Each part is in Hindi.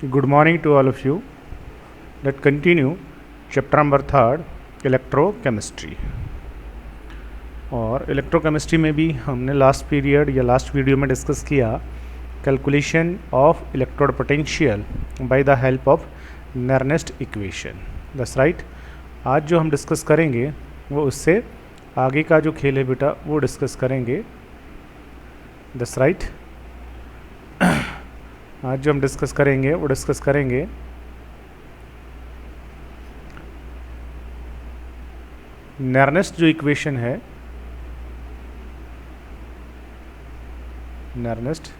Good morning to all of you. Let's continue chapter number 3 electrochemistry. और इलेक्ट्रोकेमिस्ट्री में भी हमने लास्ट पीरियड या लास्ट वीडियो में डिस्कस किया calculation of electrode potential by the help of Nernst equation. That's right. आज जो हम डिस्कस करेंगे वो उससे आगे का जो खेल है बेटा वो डिस्कस करेंगे। That's right. आज जो हम डिस्कस करेंगे वो डिस्कस करेंगे नेर्नेस्ट जो इक्वेशन है, नेर्नेस्ट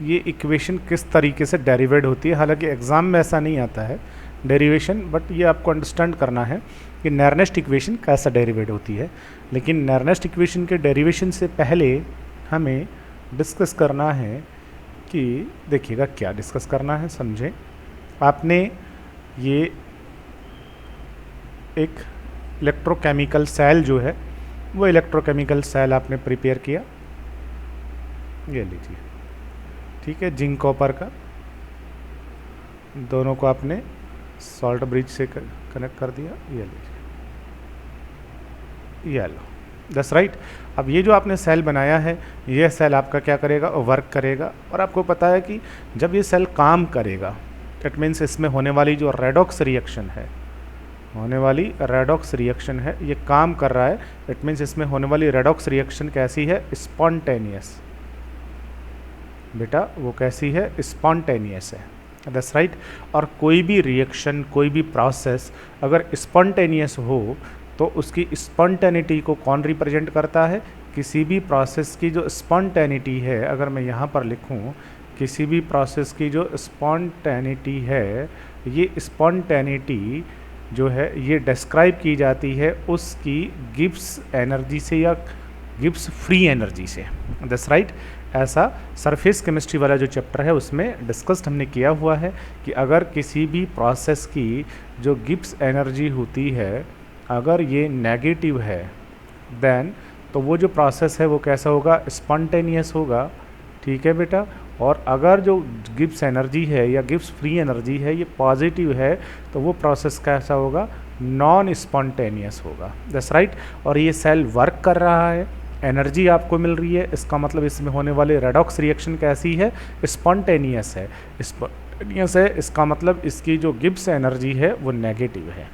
ये इक्वेशन किस तरीके से डेरिवेट होती है। हालांकि एग्ज़ाम में ऐसा नहीं आता है डेरिवेशन, बट ये आपको अंडरस्टैंड करना है कि नेर्नेस्ट इक्वेशन कैसा डेरिवेट होती है। लेकिन नेर्नेस्ट इक्वेशन के डेरिवेशन से पहले हमें डिस्कस करना है कि देखिएगा क्या डिस्कस करना है, समझें। आपने ये एक इलेक्ट्रोकेमिकल सेल जो है वो इलेक्ट्रोकेमिकल सेल आपने प्रिपेयर किया, ये लीजिए, ठीक है, जिंक कॉपर का। दोनों को आपने सॉल्ट ब्रिज से कनेक्ट कर दिया, ये लीजिए, ये लो। That's right. अब ये जो आपने सेल बनाया है, ये सेल आपका क्या करेगा, वर्क करेगा। और आपको पता है कि जब ये सेल काम करेगा इट मीन्स इसमें होने वाली जो रेडॉक्स रिएक्शन है, होने वाली रेडॉक्स रिएक्शन है, ये काम कर रहा है। इट मीन्स इसमें होने वाली रेडॉक्स रिएक्शन कैसी है, स्पॉन्टेनियस। बेटा वो कैसी है, स्पॉन्टेनियस है। That's right. और कोई भी रिएक्शन, कोई भी प्रोसेस अगर स्पॉन्टेनियस हो तो उसकी स्पॉन्टेनिटी को कौन रिप्रेजेंट करता है, किसी भी प्रोसेस की जो स्पॉन्टेनिटी है, अगर मैं यहाँ पर लिखूँ किसी भी प्रोसेस की जो स्पॉन्टेनिटी है, ये स्पॉन्टेनिटी जो है ये डिस्क्राइब की जाती है उसकी गिब्स एनर्जी से या गिब्स फ्री एनर्जी से। That's right. ऐसा सरफेस केमिस्ट्री वाला जो चैप्टर है उसमें डिस्कस्ड हमने किया हुआ है कि अगर किसी भी प्रोसेस की जो गिब्स एनर्जी होती है अगर ये नेगेटिव है देन तो वो जो प्रोसेस है वो कैसा होगा, स्पॉन्टेनियस होगा, ठीक है बेटा। और अगर जो गिब्स एनर्जी है या गिब्स फ्री एनर्जी है ये पॉजिटिव है तो वो प्रोसेस कैसा होगा, नॉन स्पॉन्टेनियस होगा। That's right. और ये सेल वर्क कर रहा है, एनर्जी आपको मिल रही है, इसका मतलब इसमें होने वाली रेडॉक्स रिएक्शन कैसी है, स्पॉन्टेनियस है। स्पॉन्टेनियस है इसका मतलब इसकी जो गिब्स एनर्जी है वो नेगेटिव है।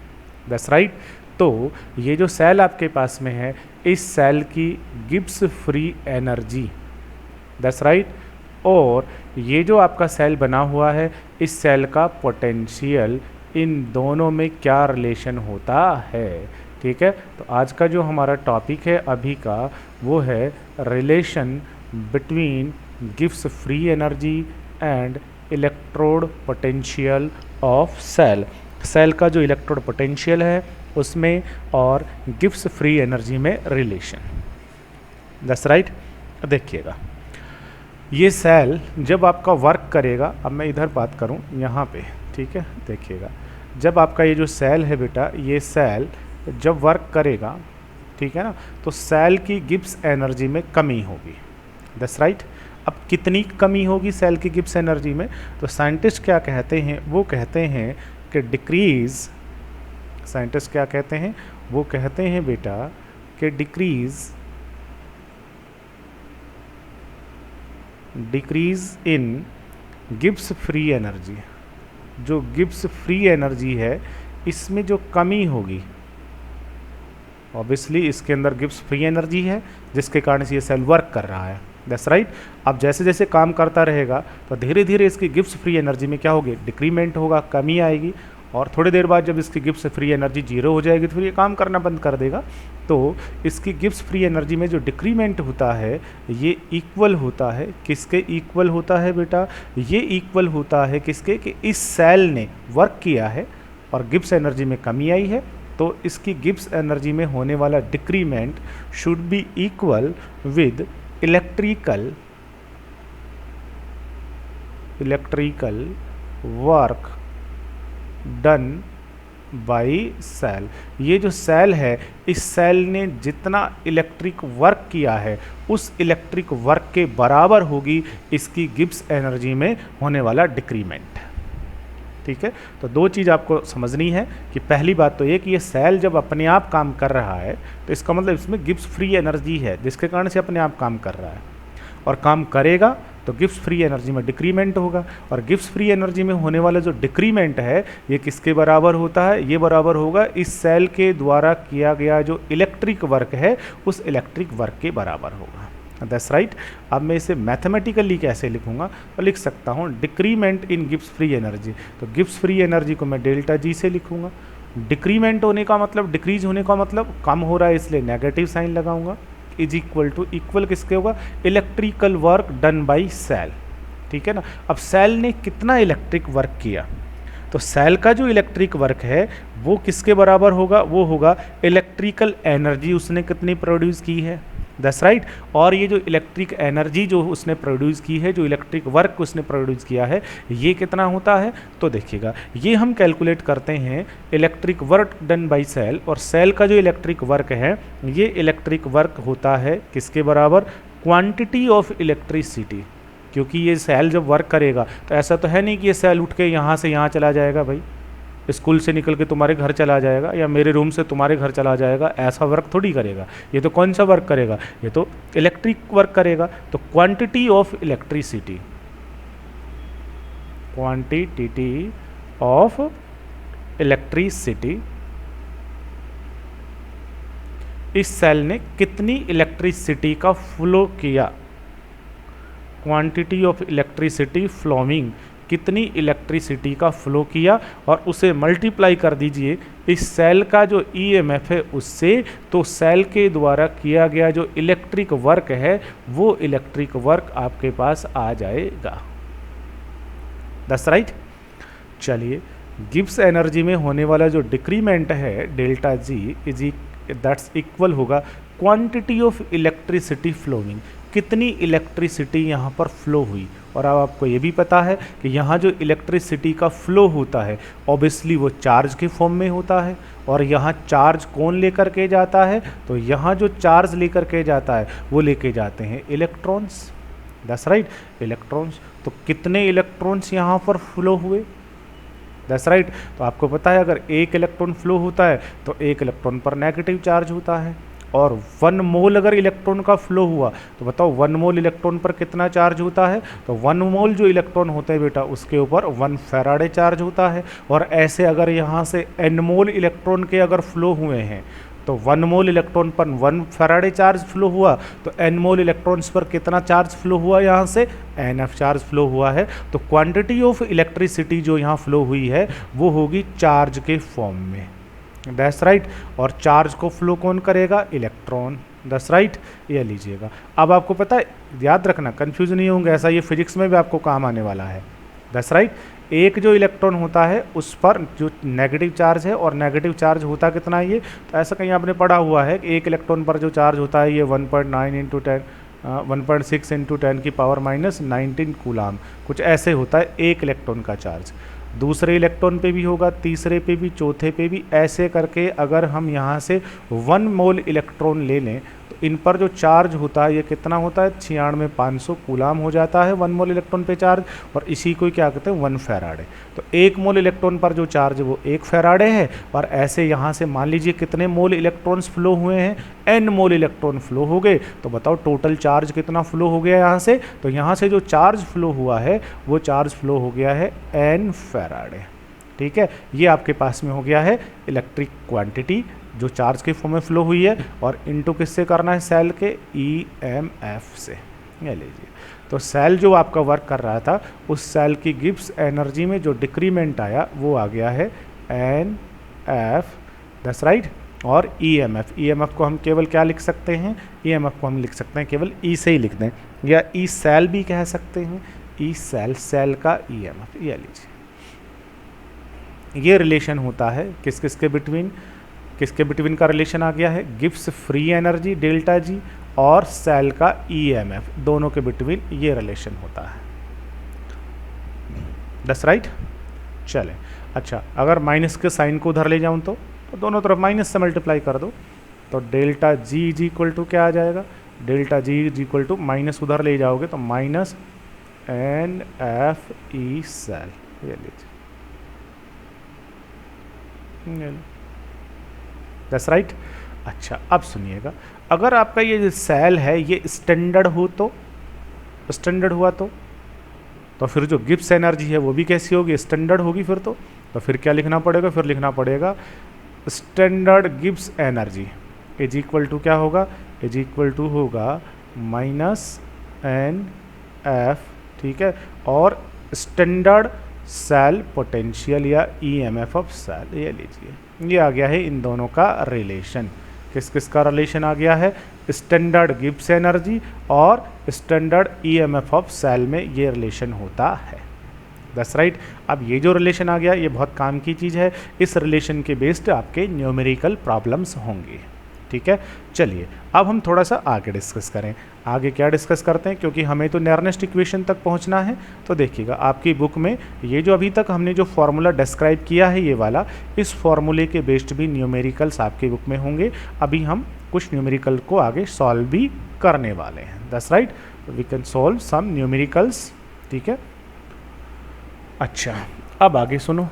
That's right. तो ये जो सेल आपके पास में है इस सेल की Gibbs free energy, that's right. और ये जो आपका सेल बना हुआ है इस सेल का पोटेंशियल, इन दोनों में क्या रिलेशन होता है, ठीक है। तो आज का जो हमारा टॉपिक है अभी का वो है relation between Gibbs free energy and electrode potential of cell. Cell का जो इलेक्ट्रोड पोटेंशियल है उसमें और गिब्स फ्री एनर्जी में रिलेशन। That's right. देखिएगा ये सेल जब आपका वर्क करेगा, अब मैं इधर बात करूं यहाँ पे, ठीक है, देखिएगा जब आपका ये जो सेल है बेटा, ये सेल जब वर्क करेगा, ठीक है ना, तो सेल की गिब्स एनर्जी में कमी होगी। That's right. अब कितनी कमी होगी सेल की गिब्स एनर्जी में, तो साइंटिस्ट क्या कहते हैं, वो कहते हैं कि डिक्रीज, साइंटिस्ट क्या कहते हैं, वो कहते हैं बेटा कि decrease in Gibbs free energy. जो गिब्स फ्री एनर्जी है इसमें जो कमी होगी, ऑब्वियसली इसके अंदर गिब्स फ्री एनर्जी है जिसके कारण से ये सेल वर्क कर रहा है। That's right. अब जैसे जैसे काम करता रहेगा तो धीरे धीरे इसकी गिब्स फ्री एनर्जी में क्या होगी, डिक्रीमेंट होगा, कमी आएगी। और थोड़ी देर बाद जब इसकी गिब्स फ्री एनर्जी जीरो हो जाएगी तो फिर ये काम करना बंद कर देगा। तो इसकी गिब्स फ्री एनर्जी में जो डिक्रीमेंट होता है ये इक्वल होता है, किसके इक्वल होता है बेटा, ये इक्वल होता है किसके, कि इस सेल ने वर्क किया है और गिब्स एनर्जी में कमी आई है तो इसकी गिब्स एनर्जी में होने वाला decrement should be equal with electrical work done by cell. ये जो सेल है, इस सेल ने जितना इलेक्ट्रिक वर्क किया है उस इलेक्ट्रिक वर्क के बराबर होगी इसकी गिब्स एनर्जी में होने वाला डिक्रीमेंट। ठीक है, तो दो चीज़ आपको समझनी है कि पहली बात तो ये कि ये सेल जब अपने आप काम कर रहा है तो इसका मतलब इसमें गिब्स फ्री एनर्जी है जिसके कारण से अपने आप काम कर रहा है, और काम करेगा तो गिब्स फ्री एनर्जी में डिक्रीमेंट होगा। और गिब्स फ्री एनर्जी में होने वाला जो डिक्रीमेंट है ये किसके बराबर होता है? ये बराबर होगा इस सेल के द्वारा किया गया जो इलेक्ट्रिक वर्क है उस इलेक्ट्रिक वर्क के बराबर होगा। That's right. अब मैं इसे मैथमेटिकली कैसे लिखूंगा? तो लिख सकता हूँ डिक्रीमेंट इन गिब्स फ्री एनर्जी। तो गिब्स फ्री एनर्जी को मैं डेल्टा जी से लिखूंगा। डिक्रीमेंट होने का मतलब, डिक्रीज होने का मतलब कम हो रहा है इसलिए नेगेटिव साइन लगाऊंगा। इज इक्वल टू, इक्वल किसके होगा? Electrical work done by cell. ठीक है ना। अब सेल ने कितना इलेक्ट्रिक वर्क किया? तो सेल का जो इलेक्ट्रिक वर्क है वो किसके बराबर होगा? वो होगा इलेक्ट्रिकल एनर्जी उसने कितनी प्रोड्यूस की है। That's right. और ये जो इलेक्ट्रिक एनर्जी जो उसने प्रोड्यूस की है, जो इलेक्ट्रिक वर्क उसने प्रोड्यूस किया है, ये कितना होता है? तो देखिएगा, ये हम कैलकुलेट करते हैं electric work done by cell, और सेल का जो इलेक्ट्रिक वर्क है ये इलेक्ट्रिक वर्क होता है किसके बराबर? Quantity of electricity. क्योंकि ये सेल जब वर्क करेगा तो ऐसा तो है नहीं कि ये सेल उठ के यहाँ से यहाँ चला जाएगा, भाई स्कूल से निकल के तुम्हारे घर चला जाएगा या मेरे रूम से तुम्हारे घर चला जाएगा, ऐसा वर्क थोड़ी करेगा। ये तो कौन सा वर्क करेगा? ये तो इलेक्ट्रिक वर्क करेगा। तो quantity of electricity, quantity of electricity, इस सेल ने कितनी इलेक्ट्रिसिटी का फ्लो किया, क्वांटिटी ऑफ इलेक्ट्रिसिटी फ्लोइंग, कितनी इलेक्ट्रिसिटी का फ्लो किया, और उसे मल्टीप्लाई कर दीजिए इस सेल का जो ईएमएफ है उससे, तो सेल के द्वारा किया गया जो इलेक्ट्रिक वर्क है वो इलेक्ट्रिक वर्क आपके पास आ जाएगा। That's right. चलिए, गिब्स एनर्जी में होने वाला जो डिक्रीमेंट है delta G is that's equal होगा क्वांटिटी ऑफ इलेक्ट्रिसिटी फ्लोइंग, कितनी इलेक्ट्रिसिटी यहाँ पर फ्लो हुई। और अब आपको ये भी पता है कि यहाँ जो इलेक्ट्रिसिटी का फ्लो होता है ऑब्वियसली वो चार्ज के फॉर्म में होता है, और यहाँ चार्ज कौन लेकर के जाता है? तो यहाँ जो चार्ज लेकर के जाता है वो लेके जाते हैं इलेक्ट्रॉन्स। That's right, electrons. तो कितने इलेक्ट्रॉन्स यहाँ पर फ्लो हुए? That's right. तो आपको पता है अगर एक इलेक्ट्रॉन फ्लो होता है तो एक इलेक्ट्रॉन पर नेगेटिव चार्ज होता है, और 1 मोल अगर इलेक्ट्रॉन का फ्लो हुआ तो बताओ 1 मोल इलेक्ट्रॉन पर कितना चार्ज होता है? तो 1 मोल जो इलेक्ट्रॉन होते हैं बेटा उसके ऊपर 1 फैराडे चार्ज होता है। और ऐसे अगर यहाँ से n मोल इलेक्ट्रॉन के अगर फ्लो हुए हैं तो 1 मोल इलेक्ट्रॉन पर 1 फैराडे चार्ज फ्लो हुआ, तो n मोल इलेक्ट्रॉन्स पर कितना चार्ज फ्लो हुआ? यहाँ से NF चार्ज फ्लो हुआ है। तो क्वांटिटी ऑफ इलेक्ट्रिसिटी जो यहाँ फ्लो हुई है वो होगी चार्ज के फॉर्म में। That's right. और चार्ज को फ्लो कौन करेगा? इलेक्ट्रॉन। That's right. ये लीजिएगा। अब आपको पता है, याद रखना, कंफ्यूज नहीं होंगे, ऐसा ये फिजिक्स में भी आपको काम आने वाला है। That's right. एक जो इलेक्ट्रॉन होता है उस पर जो नेगेटिव चार्ज है, और नेगेटिव चार्ज होता कितना है ये? तो ऐसा कहीं आपने पढ़ा हुआ है कि एक इलेक्ट्रॉन पर जो चार्ज होता है ये 1.9 इंटू 10 1.6 इंटू 10 की पावर माइनस 19 कूलाम, कुछ ऐसे होता है एक इलेक्ट्रॉन का चार्ज। दूसरे इलेक्ट्रॉन पे भी होगा, तीसरे पे भी, चौथे पे भी, ऐसे करके अगर हम यहाँ से 1 मोल इलेक्ट्रॉन ले लें तो इन पर जो चार्ज होता है ये कितना होता है? 96,500 कूलाम हो जाता है 1 मोल इलेक्ट्रॉन पे चार्ज, और इसी को क्या कहते हैं? 1 फैराडे। तो 1 मोल इलेक्ट्रॉन पर जो चार्ज है वो 1 फैराडे है, और ऐसे यहाँ से मान लीजिए कितने मोल इलेक्ट्रॉन्स फ्लो हुए हैं? n मोल इलेक्ट्रॉन फ्लो हो गए। तो बताओ टोटल चार्ज कितना फ्लो हो गया यहाँ से? तो यहाँ से जो चार्ज फ्लो हुआ है वो चार्ज फ्लो हो गया है n फैराडे। ठीक है, ये आपके पास में हो गया है इलेक्ट्रिक क्वांटिटी जो चार्ज के फॉर्म में फ्लो हुई है, और इनटू किससे करना है? सेल के ईएमएफ से। ये लीजिए, तो सेल जो आपका वर्क कर रहा था उस सेल की गिब्स एनर्जी में जो डिक्रीमेंट आया वो आ गया है NF। That's right. और ईएमएफ को हम केवल क्या लिख सकते हैं? ईएमएफ को हम लिख सकते हैं केवल ई से ही लिख दें, या ई सेल भी कह सकते हैं। ई सेल, सेल का ईएमएफ। ये लीजिए, ये रिलेशन होता है किस किस के बिटवीन? किसके बिटवीन का रिलेशन आ गया है? Gibbs free energy delta G और सेल का ईएमएफ, दोनों के बिटवीन ये रिलेशन होता है। That's right. चलें, अच्छा, अगर माइनस के साइन को उधर ले जाऊँ तो दोनों तरफ माइनस से मल्टीप्लाई कर दो, तो delta G is equal to क्या आ जाएगा, delta G is equal to minus उधर ले जाओगे तो minus N F E cell, ये लीजिए, दैट्स राइट। अच्छा, अब सुनिएगा, अगर आपका ये जो सेल है ये स्टैंडर्ड हो तो, स्टैंडर्ड हुआ तो फिर जो गिब्स एनर्जी है वो भी कैसी होगी, स्टैंडर्ड होगी फिर तो फिर क्या लिखना पड़ेगा, फिर लिखना पड़ेगा standard Gibbs energy is equal to क्या होगा, इज इक्वल टू होगा माइनस एन एफ, ठीक है, और स्टैंडर्ड सेल पोटेंशियल या ईएमएफ ऑफ सेल, ये लीजिए, ये आ गया है इन दोनों का रिलेशन। किस किस का रिलेशन आ गया है, स्टैंडर्ड गिब्स एनर्जी और स्टैंडर्ड ईएमएफ ऑफ सेल में ये रिलेशन होता है। That's right. अब ये जो रिलेशन आ गया ये बहुत काम की चीज़ है, इस रिलेशन के बेस्ड आपके न्यूमेरिकल प्रॉब्लम्स होंगे, ठीक है। चलिए अब हम थोड़ा सा आगे डिस्कस करें, आगे क्या डिस्कस करते हैं, क्योंकि हमें तो नेरनेस्ट इक्वेशन तक पहुंचना है। तो देखिएगा आपकी बुक में ये जो अभी तक हमने जो फॉर्मूला डिस्क्राइब किया है ये वाला, इस फॉर्मूले के बेस्ड भी न्यूमेरिकल्स आपकी बुक में होंगे। अभी हम कुछ न्यूमेरिकल को आगे सॉल्व भी करने वाले हैं। That's right, we can solve some numericals, ठीक है। अच्छा, अब आगे सुनो,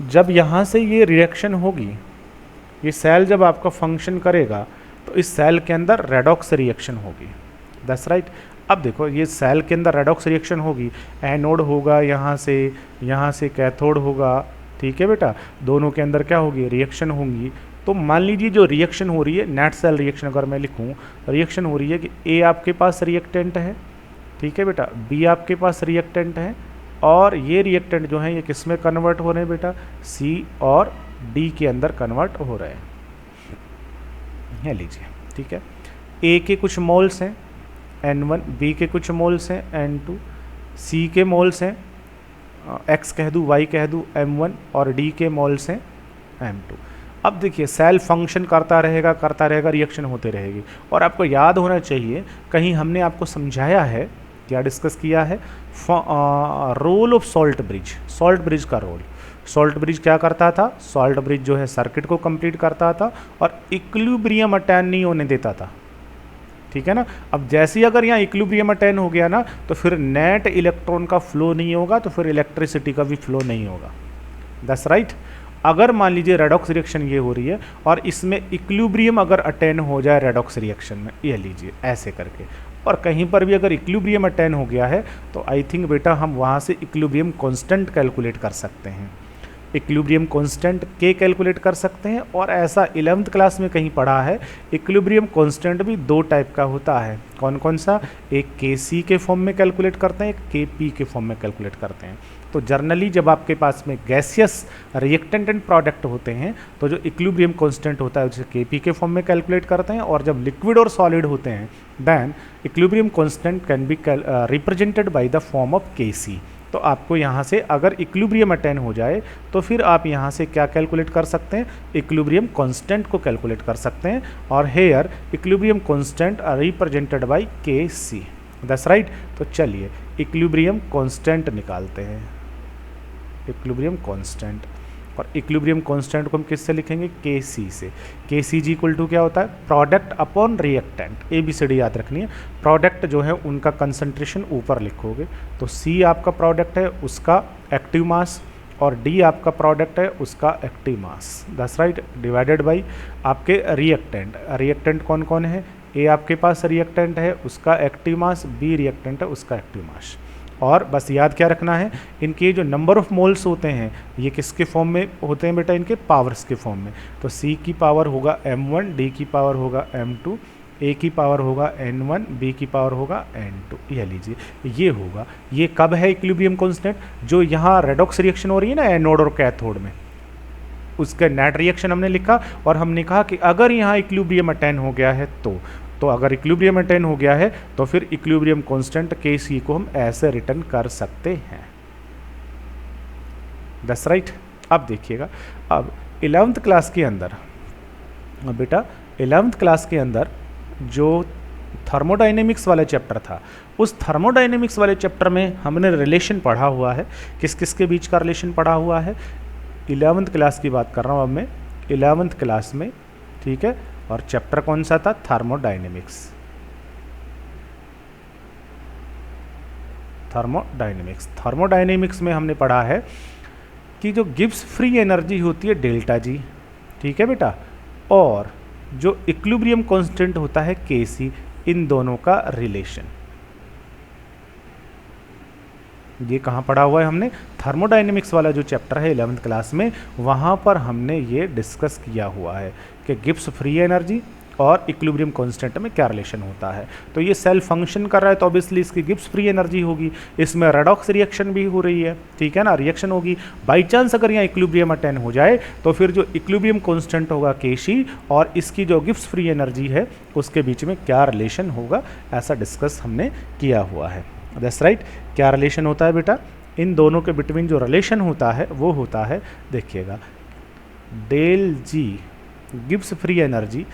जब यहाँ से ये रिएक्शन होगी, ये सेल जब आपका फंक्शन करेगा तो इस सेल के अंदर रेडॉक्स रिएक्शन होगी। That's right. अब देखो ये सेल के अंदर रेडॉक्स रिएक्शन होगी, एनोड होगा यहाँ से कैथोड होगा, ठीक है बेटा, दोनों के अंदर क्या होगी, रिएक्शन होंगी। तो मान लीजिए जो रिएक्शन हो रही है, नेट सेल रिएक्शन अगर मैं लिखूँ, रिएक्शन हो रही है कि ए आपके पास रिएक्टेंट है, ठीक है बेटा, बी आपके पास रिएक्टेंट है, और ये रिएक्टेंट जो है ये किस में कन्वर्ट हो रहे हैं बेटा, सी और डी के अंदर कन्वर्ट हो रहे हैं, ये लीजिए, ठीक है। ए के कुछ मोल्स हैं N1, बी के कुछ मोल्स हैं N2, सी के मोल्स हैं X कह दूँ, Y कह दूँ M1, और डी के मोल्स हैं M2। अब देखिए सेल फंक्शन करता रहेगा, रिएक्शन होते रहेगी। और आपको याद होना चाहिए, कहीं हमने आपको समझाया है, क्या डिस्कस किया है, रोल ऑफ सॉल्ट ब्रिज का रोल। सॉल्ट ब्रिज क्या करता था, सॉल्ट ब्रिज जो है सर्किट को कंप्लीट करता था और इक्विलिब्रियम अटेन नहीं होने देता था, ठीक है ना। अब जैसे ही अगर यहाँ इक्विलिब्रियम अटेन हो गया ना, तो फिर नेट इलेक्ट्रॉन का फ्लो नहीं होगा, तो फिर इलेक्ट्रिसिटी का भी फ्लो नहीं होगा। That's right. अगर मान लीजिए रेडॉक्स रिएक्शन ये हो रही है और इसमें इक्विलिब्रियम अगर अटेन हो जाए रेडॉक्स रिएक्शन में, ये लीजिए ऐसे करके, और कहीं पर भी अगर इक्विलिब्रियम अटेन हो गया है तो आई थिंक बेटा हम वहाँ से इक्विलिब्रियम कांस्टेंट कैलकुलेट कर सकते हैं, इक्विलिब्रियम कांस्टेंट के कैलकुलेट कर सकते हैं। और ऐसा 11th क्लास में कहीं पढ़ा है, इक्विलिब्रियम कांस्टेंट भी दो टाइप का होता है। कौन कौन सा, एक के के फॉर्म में कैलकुलेट करते हैं, एक के के फॉर्म में कैलकुलेट करते हैं। तो जर्नली जब आपके पास में गैसियस रिएक्टेंट एंड प्रोडक्ट होते हैं तो जो इक्विलिब्रियम कांस्टेंट होता है उसे के के फॉर्म में कैलकुलेट करते हैं, और जब लिक्विड और सॉलिड होते हैं then equilibrium constant can be represented by the form of K. तो आपको यहाँ से अगर इक्विलिब्रियम अटेन हो जाए तो फिर आप यहाँ से क्या कैलकुलेट कर सकते हैं, इक्विलिब्रियम कांस्टेंट को कैलकुलेट कर सकते हैं। और here equilibrium constant are represented by K C. That's right. तो चलिए इक्विलिब्रियम कांस्टेंट निकालते हैं, इक्विलिब्रियम कांस्टेंट, और इक्विलिब्रियम कांस्टेंट को हम किससे लिखेंगे, के सी से। के सी जी इक्वल टू क्या होता है, प्रोडक्ट अपॉन रिएक्टेंट। ABCD याद रखनी है, प्रोडक्ट जो है उनका कंसंट्रेशन ऊपर लिखोगे, तो सी आपका प्रोडक्ट है उसका एक्टिव मास, और डी आपका प्रोडक्ट है उसका active mass. That's right, divided by आपके रिएक्टेंट। रिएक्टेंट कौन कौन है, ए आपके पास रिएक्टेंट है उसका एक्टिव मास, बी रिएक्टेंट है उसका एक्टिव मास। और बस याद क्या रखना है, इनके जो नंबर ऑफ मोल्स होते हैं ये किसके फॉर्म में होते हैं बेटा, इनके पावर्स के फॉर्म में। तो C की पावर होगा M1, D की पावर होगा M2, A की पावर होगा N1, B की पावर होगा N2। यह लीजिए ये होगा, ये कब है इक्विलिब्रियम कांस्टेंट, जो यहाँ रेडॉक्स रिएक्शन हो रही है ना एनोड और कैथोड में, उसका नेट रिएक्शन हमने लिखा, और हमने कहा कि अगर यहाँ इक्विलिब्रियम अटेन हो गया है तो अगर इक्विलिब्रियम अटेन हो गया है तो फिर इक्विलिब्रियम कांस्टेंट के सी को हम ऐसे रिटर्न कर सकते हैं। That's right. अब देखिएगा, अब 11th क्लास के अंदर बेटा, 11th क्लास के अंदर जो थर्मोडाइनेमिक्स वाला चैप्टर था, उस थर्मोडाइनेमिक्स वाले चैप्टर में हमने रिलेशन पढ़ा हुआ है। किस किस के बीच का रिलेशन पढ़ा हुआ है, 11th क्लास की बात कर रहा हूँ अब मैं, 11th क्लास में, ठीक है। और चैप्टर कौन सा था? थर्मोडायनेमिक्स। थर्मोडायनेमिक्स में हमने पढ़ा है कि जो गिब्स फ्री एनर्जी होती है डेल्टा जी, ठीक है बेटा, और जो इक्विलिब्रियम कांस्टेंट होता है के सी, इन दोनों का रिलेशन, ये कहाँ पढ़ा हुआ है हमने? थर्मोडायनेमिक्स वाला जो चैप्टर है 11th क्लास में, वहाँ पर हमने ये डिस्कस किया हुआ है कि गिब्स फ्री एनर्जी और इक्विलिब्रियम कांस्टेंट में क्या रिलेशन होता है। तो ये सेल फंक्शन कर रहा है तो ऑब्वियसली इसकी गिब्स फ्री एनर्जी होगी, इसमें रेडॉक्स रिएक्शन भी हो रही है, ठीक है ना, रिएक्शन होगी। बाई चांस अगर यहाँ इक्विलिब्रियम अटेन हो जाए तो फिर जो इक्विलिब्रियम कांस्टेंट होगा केसी और इसकी जो गिब्स फ्री एनर्जी है उसके बीच में क्या रिलेशन होगा, ऐसा डिस्कस हमने किया हुआ है। That's right. क्या रिलेशन होता है बेटा? इन दोनों के बिटवीन जो रिलेशन होता है वो होता है, देखिएगा, डेल जी गिब्स फ्री एनर्जी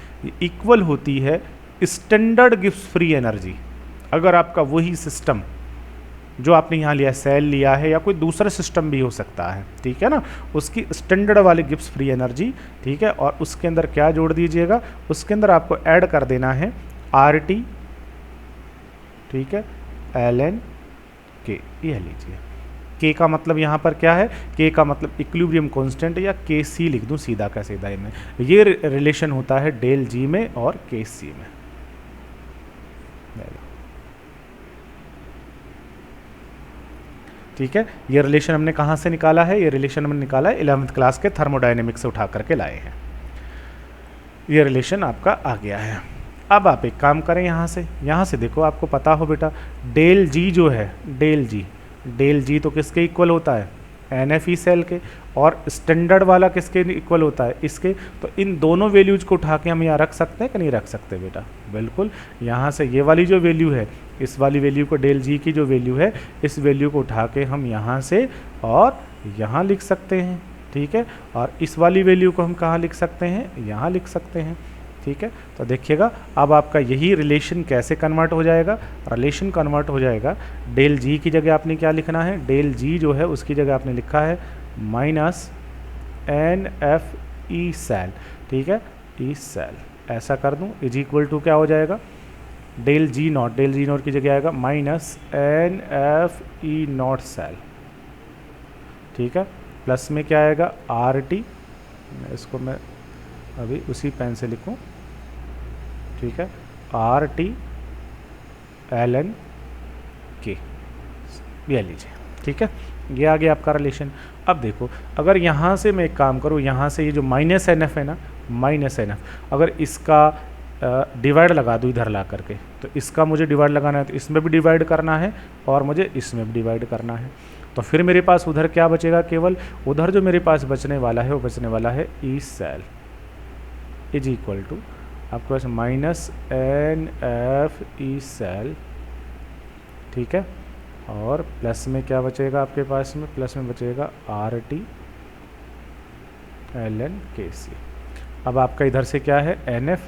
इक्वल होती है स्टैंडर्ड गिब्स फ्री एनर्जी। अगर आपका वही सिस्टम जो आपने यहाँ लिया, सेल लिया है या कोई दूसरा सिस्टम भी हो सकता है, ठीक है ना, उसकी स्टैंडर्ड वाली गिब्स फ्री एनर्जी, ठीक है, और उसके अंदर क्या जोड़ दीजिएगा, उसके अंदर आपको ऐड कर देना है आर टी, ठीक है, एल एन के, यह लीजिए। के का मतलब यहाँ पर क्या है? के का मतलब इक्विलिब्रियम कांस्टेंट, या के सी लिख दूँ सीधा का सीधा में। ये रिलेशन होता है डेल जी में और के सी में। ठीक है, ये रिलेशन हमने कहाँ से निकाला है? ये रिलेशन हमने निकाला है 11th क्लास के थर्मोडायनेमिक्स से उठा करके लाए हैं। ये रिलेशन आपका आ गया है। अब आप एक काम करें, यहाँ से देखो, आपको पता हो बेटा डेल जी जो है, डेल जी तो किसके इक्वल होता है? NFE सेल के। और स्टैंडर्ड वाला किसके इक्वल होता है? इसके। तो इन दोनों वैल्यूज को उठा के हम यहाँ रख सकते हैं कि नहीं रख सकते बेटा? बिल्कुल। यहाँ से ये वाली जो वैल्यू है, इस वाली वैल्यू को, डेल जी की जो वैल्यू है, इस वैल्यू को उठा के हम यहाँ से और यहाँ लिख सकते हैं, ठीक है। और इस वाली वैल्यू को हम कहाँ लिख सकते हैं? यहाँ लिख सकते हैं, ठीक है। तो देखिएगा अब आपका यही रिलेशन कैसे कन्वर्ट हो जाएगा? रिलेशन कन्वर्ट हो जाएगा, डेल जी की जगह आपने क्या लिखना है? डेल जी जो है उसकी जगह आपने लिखा है माइनस NFE सेल, ठीक है, ई सेल, ऐसा कर दूं, इज इक्वल टू क्या हो जाएगा? डेल जी नॉट की जगह आएगा माइनस NFE नॉट सेल, ठीक है, प्लस में क्या आएगा? RT, इसको मैं अभी उसी पेन से लिखूं, ठीक है, RT ln K, ये लीजिए, ठीक है। ये आ गया आपका रिलेशन। अब देखो, अगर यहाँ से मैं एक काम करूँ, यहाँ से ये जो माइनस NF है ना, माइनस NF, अगर इसका डिवाइड लगा दूँ इधर ला करके, तो इसका मुझे डिवाइड लगाना है, तो इसमें भी डिवाइड करना है और मुझे इसमें भी डिवाइड करना है। तो फिर मेरे पास उधर क्या बचेगा? केवल उधर जो मेरे पास बचने वाला है वो बचने वाला है E cell is equal to आपके पास माइनस NFE सेल, ठीक है, और प्लस में क्या बचेगा आपके पास में? प्लस में बचेगा RT ln KC। अब आपका इधर से क्या है? NF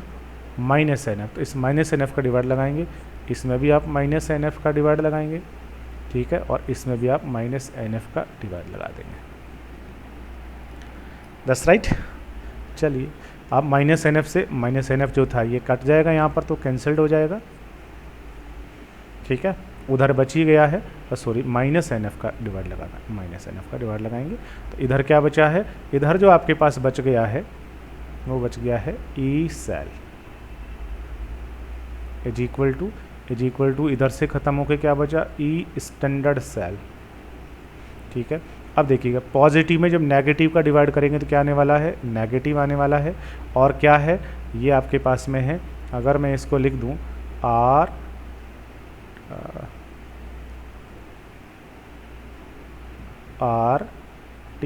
माइनस NF, तो इस माइनस NF का डिवाइड लगाएंगे, इसमें भी आप माइनस NF का डिवाइड लगाएंगे, ठीक है, और इसमें भी आप माइनस NF का डिवाइड लगा देंगे। That's right. चलिए, अब माइनस NF से माइनस NF जो था ये कट जाएगा यहाँ पर, तो कैंसल्ड हो जाएगा, ठीक है, उधर बच ही गया है, सॉरी माइनस NF का डिवाइड लगाना, माइनस NF का डिवाइड लगाएंगे, तो इधर क्या बचा है? इधर जो आपके पास बच गया है वो बच गया है E cell is equal to इधर से ख़त्म होके क्या बचा? ई स्टैंडर्ड सेल, ठीक है। अब देखिएगा, पॉजिटिव में जब नेगेटिव का डिवाइड करेंगे तो क्या आने वाला है? नेगेटिव आने वाला है। और क्या है ये आपके पास में है? अगर मैं इसको लिख दूं RT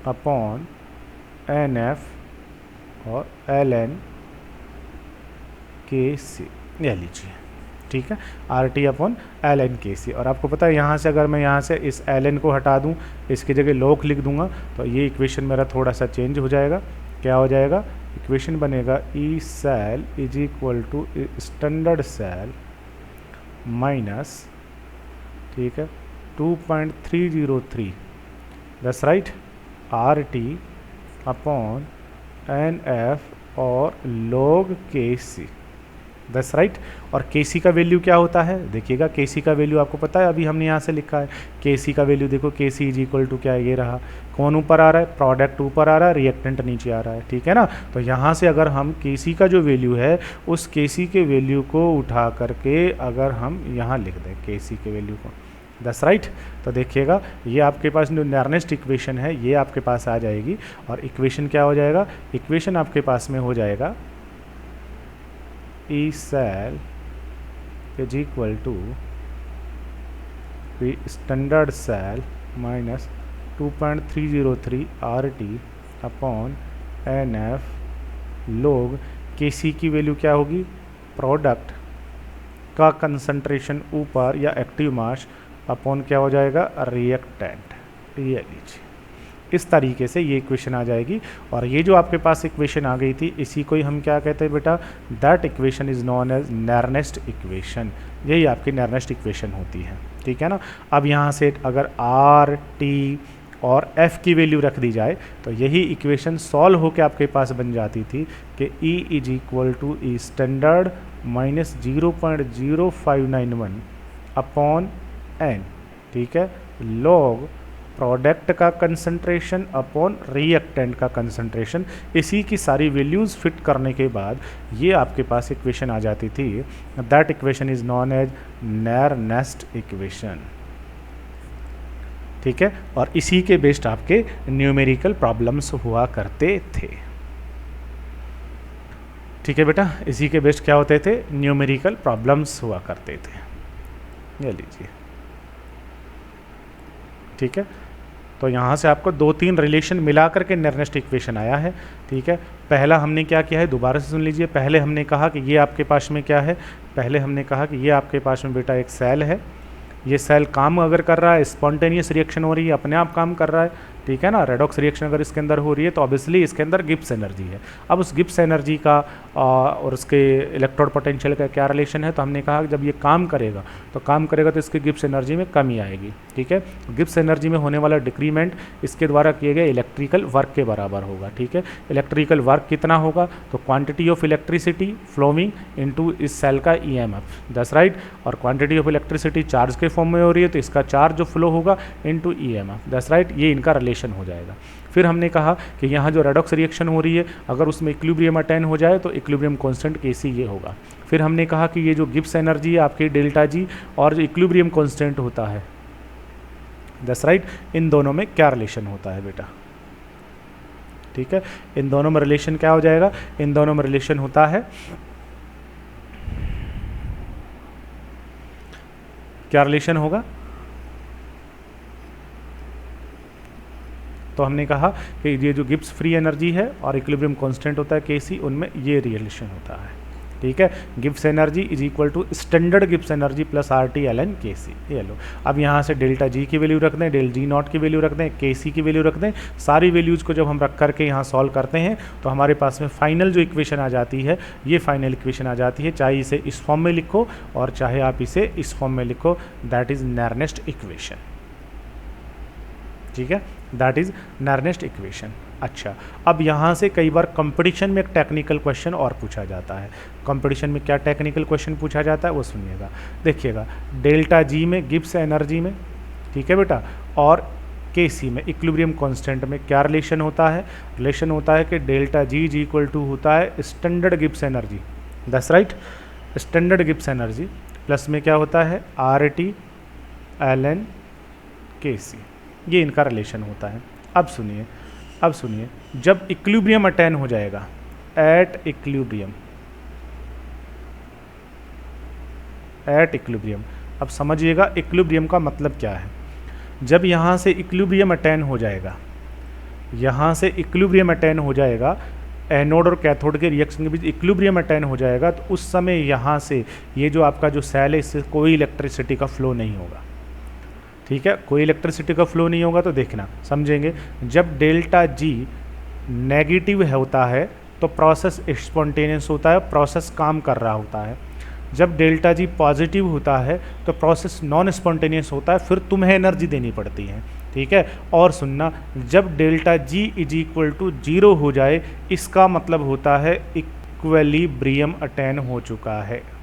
अपॉन NF और ln KC, ले लीजिए, ठीक है, RT अपॉन ln KC। और आपको पता है यहाँ से अगर मैं यहाँ से इस ln को हटा दूँ, इसकी जगह log लिख दूंगा, तो ये इक्वेशन मेरा थोड़ा सा चेंज हो जाएगा। क्या हो जाएगा? इक्वेशन बनेगा E cell is equal to standard cell minus, ठीक है, 2.303, that's right, R T upon N F और log K C, that's right. और के सी का वैल्यू क्या होता है, देखिएगा के सी का वैल्यू आपको पता है, अभी हमने यहाँ से लिखा है के सी का वैल्यू, देखो के सी इज इक्वल टू क्या है, ये रहा, कौन ऊपर आ रहा है, प्रोडक्ट ऊपर आ रहा है, रिएक्टेंट नीचे आ रहा है, ठीक है ना। तो यहाँ से अगर हम के सी का जो वैल्यू है उस के सी के वैल्यू को उठा करके अगर हम यहाँ लिख दें के सी के वैल्यू को, दैट्स राइट। तो देखिएगा ये आपके पास जो नेरनेस्ट इक्वेशन है ये आपके पास आ जाएगी, और इक्वेशन क्या हो जाएगा, इक्वेशन आपके पास में हो जाएगा E cell is equal to P standard cell minus 2.303 R T upon N F log K सी की वैल्यू क्या होगी, प्रोडक्ट का कंसंट्रेशन ऊपर या एक्टिव मास अपॉन क्या हो जाएगा, रिएक्टेंट, ये लीजिए। इस तरीके से ये इक्वेशन आ जाएगी, और ये जो आपके पास इक्वेशन आ गई थी इसी को ही हम क्या कहते हैं बेटा, that equation is known as Nernst equation, यही आपकी नेरनेस्ट इक्वेशन होती है, ठीक है ना। अब यहाँ से अगर आर टी और एफ की वैल्यू रख दी जाए तो यही इक्वेशन सॉल्व होकर आपके पास बन जाती थी कि E is equal to E standard minus 0.0591 upon N, ठीक है, log प्रोडक्ट का कंसंट्रेशन अपॉन रिएक्टेंट का कंसंट्रेशन। इसी की सारी वैल्यूज़ फिट करने के बाद ये आपके पास इक्वेशन आ जाती थी, that equation is known as Nernst equation, ठीक है। और इसी के बेस्ड आपके न्यूमेरिकल प्रॉब्लम्स हुआ करते थे, ठीक है बेटा, इसी के बेस्ड क्या होते थे, न्यूमेरिकल प्रॉब्लम्स हुआ करते थे, ये लीजिए, ठीक है। तो यहाँ से आपको 2-3 रिलेशन मिला करके नेरनेस्ट इक्वेशन आया है, ठीक है। पहला हमने क्या किया है, दोबारा से सुन लीजिए, पहले हमने कहा कि ये आपके पास में क्या है, पहले हमने कहा कि ये आपके पास में बेटा एक सेल है, ये सेल काम अगर कर रहा है, स्पॉन्टेनियस रिएक्शन हो रही है, अपने आप काम कर रहा है, ठीक है ना, रेडॉक्स रिएक्शन अगर इसके अंदर हो रही है तो ऑब्वियसली इसके अंदर गिब्स एनर्जी है। अब उस गिब्स एनर्जी का और उसके इलेक्ट्रोड पोटेंशियल का क्या रिलेशन है, तो हमने कहा कि जब ये काम करेगा तो इसकी गिब्स एनर्जी में कमी आएगी, ठीक है। गिब्स एनर्जी में होने वाला डिक्रीमेंट इसके द्वारा किए गए इलेक्ट्रिकल वर्क के बराबर होगा, ठीक है। इलेक्ट्रिकल वर्क कितना होगा, तो quantity of electricity flowing into इस सेल का ईएमएफ, दैट्स राइट। और क्वांटिटी ऑफ इलेक्ट्रिसिटी चार्ज के फॉर्म में हो रही है तो इसका चार्ज जो फ्लो होगा इनटू ईएमएफ, दैट्स राइट, ये इनका रिलेशन हो जाएगा। फिर हमने कहा कि यहाँ जो रेडॉक्स रिएक्शन हो रही है अगर उसमें इक्विलिब्रियम अटेन हो जाए तो इक्विलिब्रियम कांस्टेंट Kc ये होगा। फिर हमने कहा कि ये जो गिब्स एनर्जी है आपकी डेल्टा जी और जो इक्विलिब्रियम कांस्टेंट होता है, दैट्स राइट, इन दोनों में क्या रिलेशन होता है बेटा, ठीक है। इन दोनों में रिलेशन क्या हो जाएगा, इन दोनों में रिलेशन होता है, क्या रिलेशन होगा, तो हमने कहा कि ये जो गिब्स फ्री एनर्जी है और इक्विलिब्रियम कांस्टेंट होता है Kc, उनमें ये रिलेशन होता है, ठीक है। Gibbs energy is equal to standard Gibbs energy plus RT ln Kc, ये लो। अब यहाँ से डेल्टा जी की वैल्यू रख दें, डेल जी नॉट की वैल्यू रख दें, Kc की वैल्यू रख दें, सारी वैल्यूज़ को जब हम रख करके यहाँ सॉल्व करते हैं तो हमारे पास में फाइनल जो इक्वेशन आ जाती है, ये फाइनल इक्वेशन आ जाती है, चाहे इसे इस फॉर्म में लिखो और चाहे आप इसे इस फॉर्म में लिखो, दैट इज़ नेरनेस्ट इक्वेशन, ठीक है, दैट इज नेरनेस्ट इक्वेशन। अच्छा, अब यहाँ से कई बार कंपटीशन में एक टेक्निकल क्वेश्चन और पूछा जाता है। कंपटीशन में क्या टेक्निकल क्वेश्चन पूछा जाता है वो सुनिएगा, देखिएगा, डेल्टा जी में गिब्स एनर्जी में, ठीक है बेटा, और Kc में इक्विलिब्रियम कांस्टेंट में क्या रिलेशन होता है, रिलेशन होता है कि delta G is equal to होता है standard Gibbs energy, that's right, standard Gibbs energy plus में क्या होता है RT ln Kc, ये इनका रिलेशन होता है। अब सुनिए, जब इक्विलिब्रियम अटेन हो जाएगा, एट इक्विलिब्रियम, अब समझिएगा इक्विलिब्रियम का मतलब क्या है। जब यहाँ से इक्विलिब्रियम अटेन हो जाएगा, एनोड और कैथोड के रिएक्शन के बीच इक्विलिब्रियम अटेन हो जाएगा, तो उस समय यहाँ से ये जो आपका जो सेल है इससे कोई इलेक्ट्रिसिटी का फ्लो नहीं होगा, ठीक है, कोई इलेक्ट्रिसिटी का फ्लो नहीं होगा। तो देखना, समझेंगे, जब डेल्टा जी नेगेटिव होता है तो प्रोसेस स्पॉन्टेनियस होता है, प्रोसेस काम कर रहा होता है। जब डेल्टा जी पॉजिटिव होता है तो प्रोसेस नॉन स्पॉन्टेनियस होता है, फिर तुम्हें एनर्जी देनी पड़ती है, ठीक है। और सुनना, जब delta G is equal to 0 हो जाए इसका मतलब होता है इक्विलिब्रियम अटेन हो चुका है।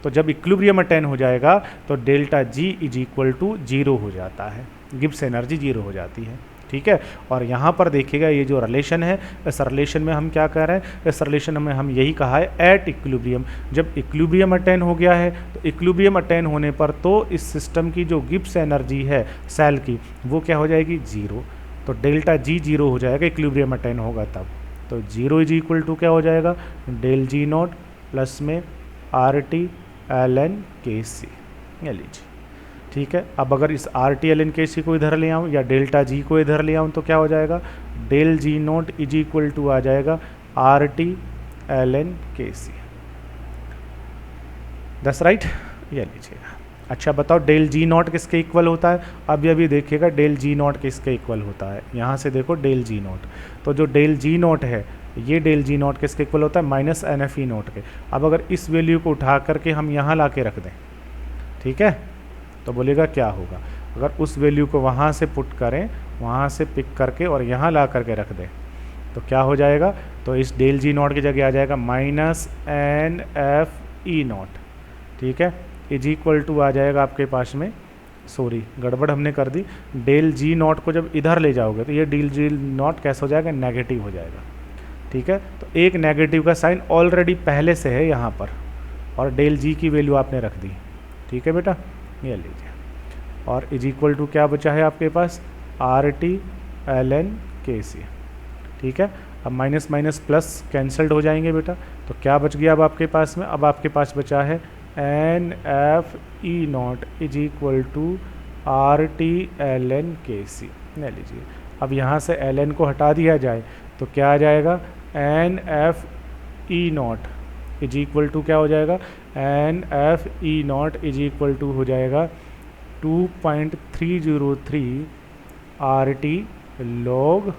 तो जब इक्विलिब्रियम अटेन हो जाएगा तो delta G is equal to 0 हो जाता है, गिब्स एनर्जी 0 हो जाती है। ठीक है। और यहाँ पर देखिएगा ये जो रिलेशन है, इस रिलेशन में हम क्या कह रहे हैं, इस रिलेशन में हम यही कहा है एट इक्विलिब्रियम। जब इक्विलिब्रियम अटेन हो गया है तो इक्विलिब्रियम अटेन होने पर तो इस सिस्टम की जो गिब्स एनर्जी है सेल की वो क्या हो जाएगी 0। तो डेल्टा जी 0 हो जाएगा, इक्विलिब्रियम अटेन होगा तब। तो 0 इज इक्वल टू क्या हो जाएगा, डेल जी नॉट प्लस में R T L N K सी, ये लीजिए। ठीक है। अब अगर इस are T L N K सी को इधर ले आऊँ या डेल्टा जी को इधर ले आऊँ तो क्या हो जाएगा, del G not is equal to आ जाएगा R T L N K C. That's right, ये लीजिएगा। अच्छा बताओ डेल जी नॉट किसके इक्वल होता है, अब ये भी देखिएगा डेल जी नॉट किसके इक्वल होता है। यहाँ से देखो डेल जी नॉट, तो जो डेल जी नॉट है ये डेल जी नॉट किसके इक्वल होता है, minus N F E naught के। अब अगर इस वैल्यू को उठा करके हम यहाँ ला के रख दें, ठीक है, तो बोलेगा क्या होगा, अगर उस वैल्यू को वहाँ से पुट करें, वहाँ से पिक करके और यहाँ ला करके रख दें तो क्या हो जाएगा, तो इस डेल जी नॉट की जगह आ जाएगा minus N F E naught. ठीक है, इज इक्वल टू आ जाएगा आपके पास में, सॉरी गड़बड़ हमने कर दी, डेल जी नॉट को जब इधर ले जाओगे तो ये डेल जी नॉट कैसे हो जाएगा, नेगेटिव हो जाएगा। ठीक है, तो एक नेगेटिव का साइन ऑलरेडी पहले से है यहाँ पर और डेल जी की वैल्यू आपने रख दी। ठीक है बेटा, ये लीजिए। और इज इक्वल टू क्या बचा है आपके पास, are T L N K सी। ठीक है, अब माइनस माइनस प्लस कैंसल्ड हो जाएंगे बेटा, तो क्या बच गया अब आपके पास में, अब आपके पास बचा है N F E naught is equal to R T L N K C. ले लीजिए। अब यहाँ से एल एन को हटा दिया जाए तो क्या आ जाएगा, N F E naught is equal to क्या हो जाएगा, N F E naught is equal to हो जाएगा 2.303 आर टी लॉग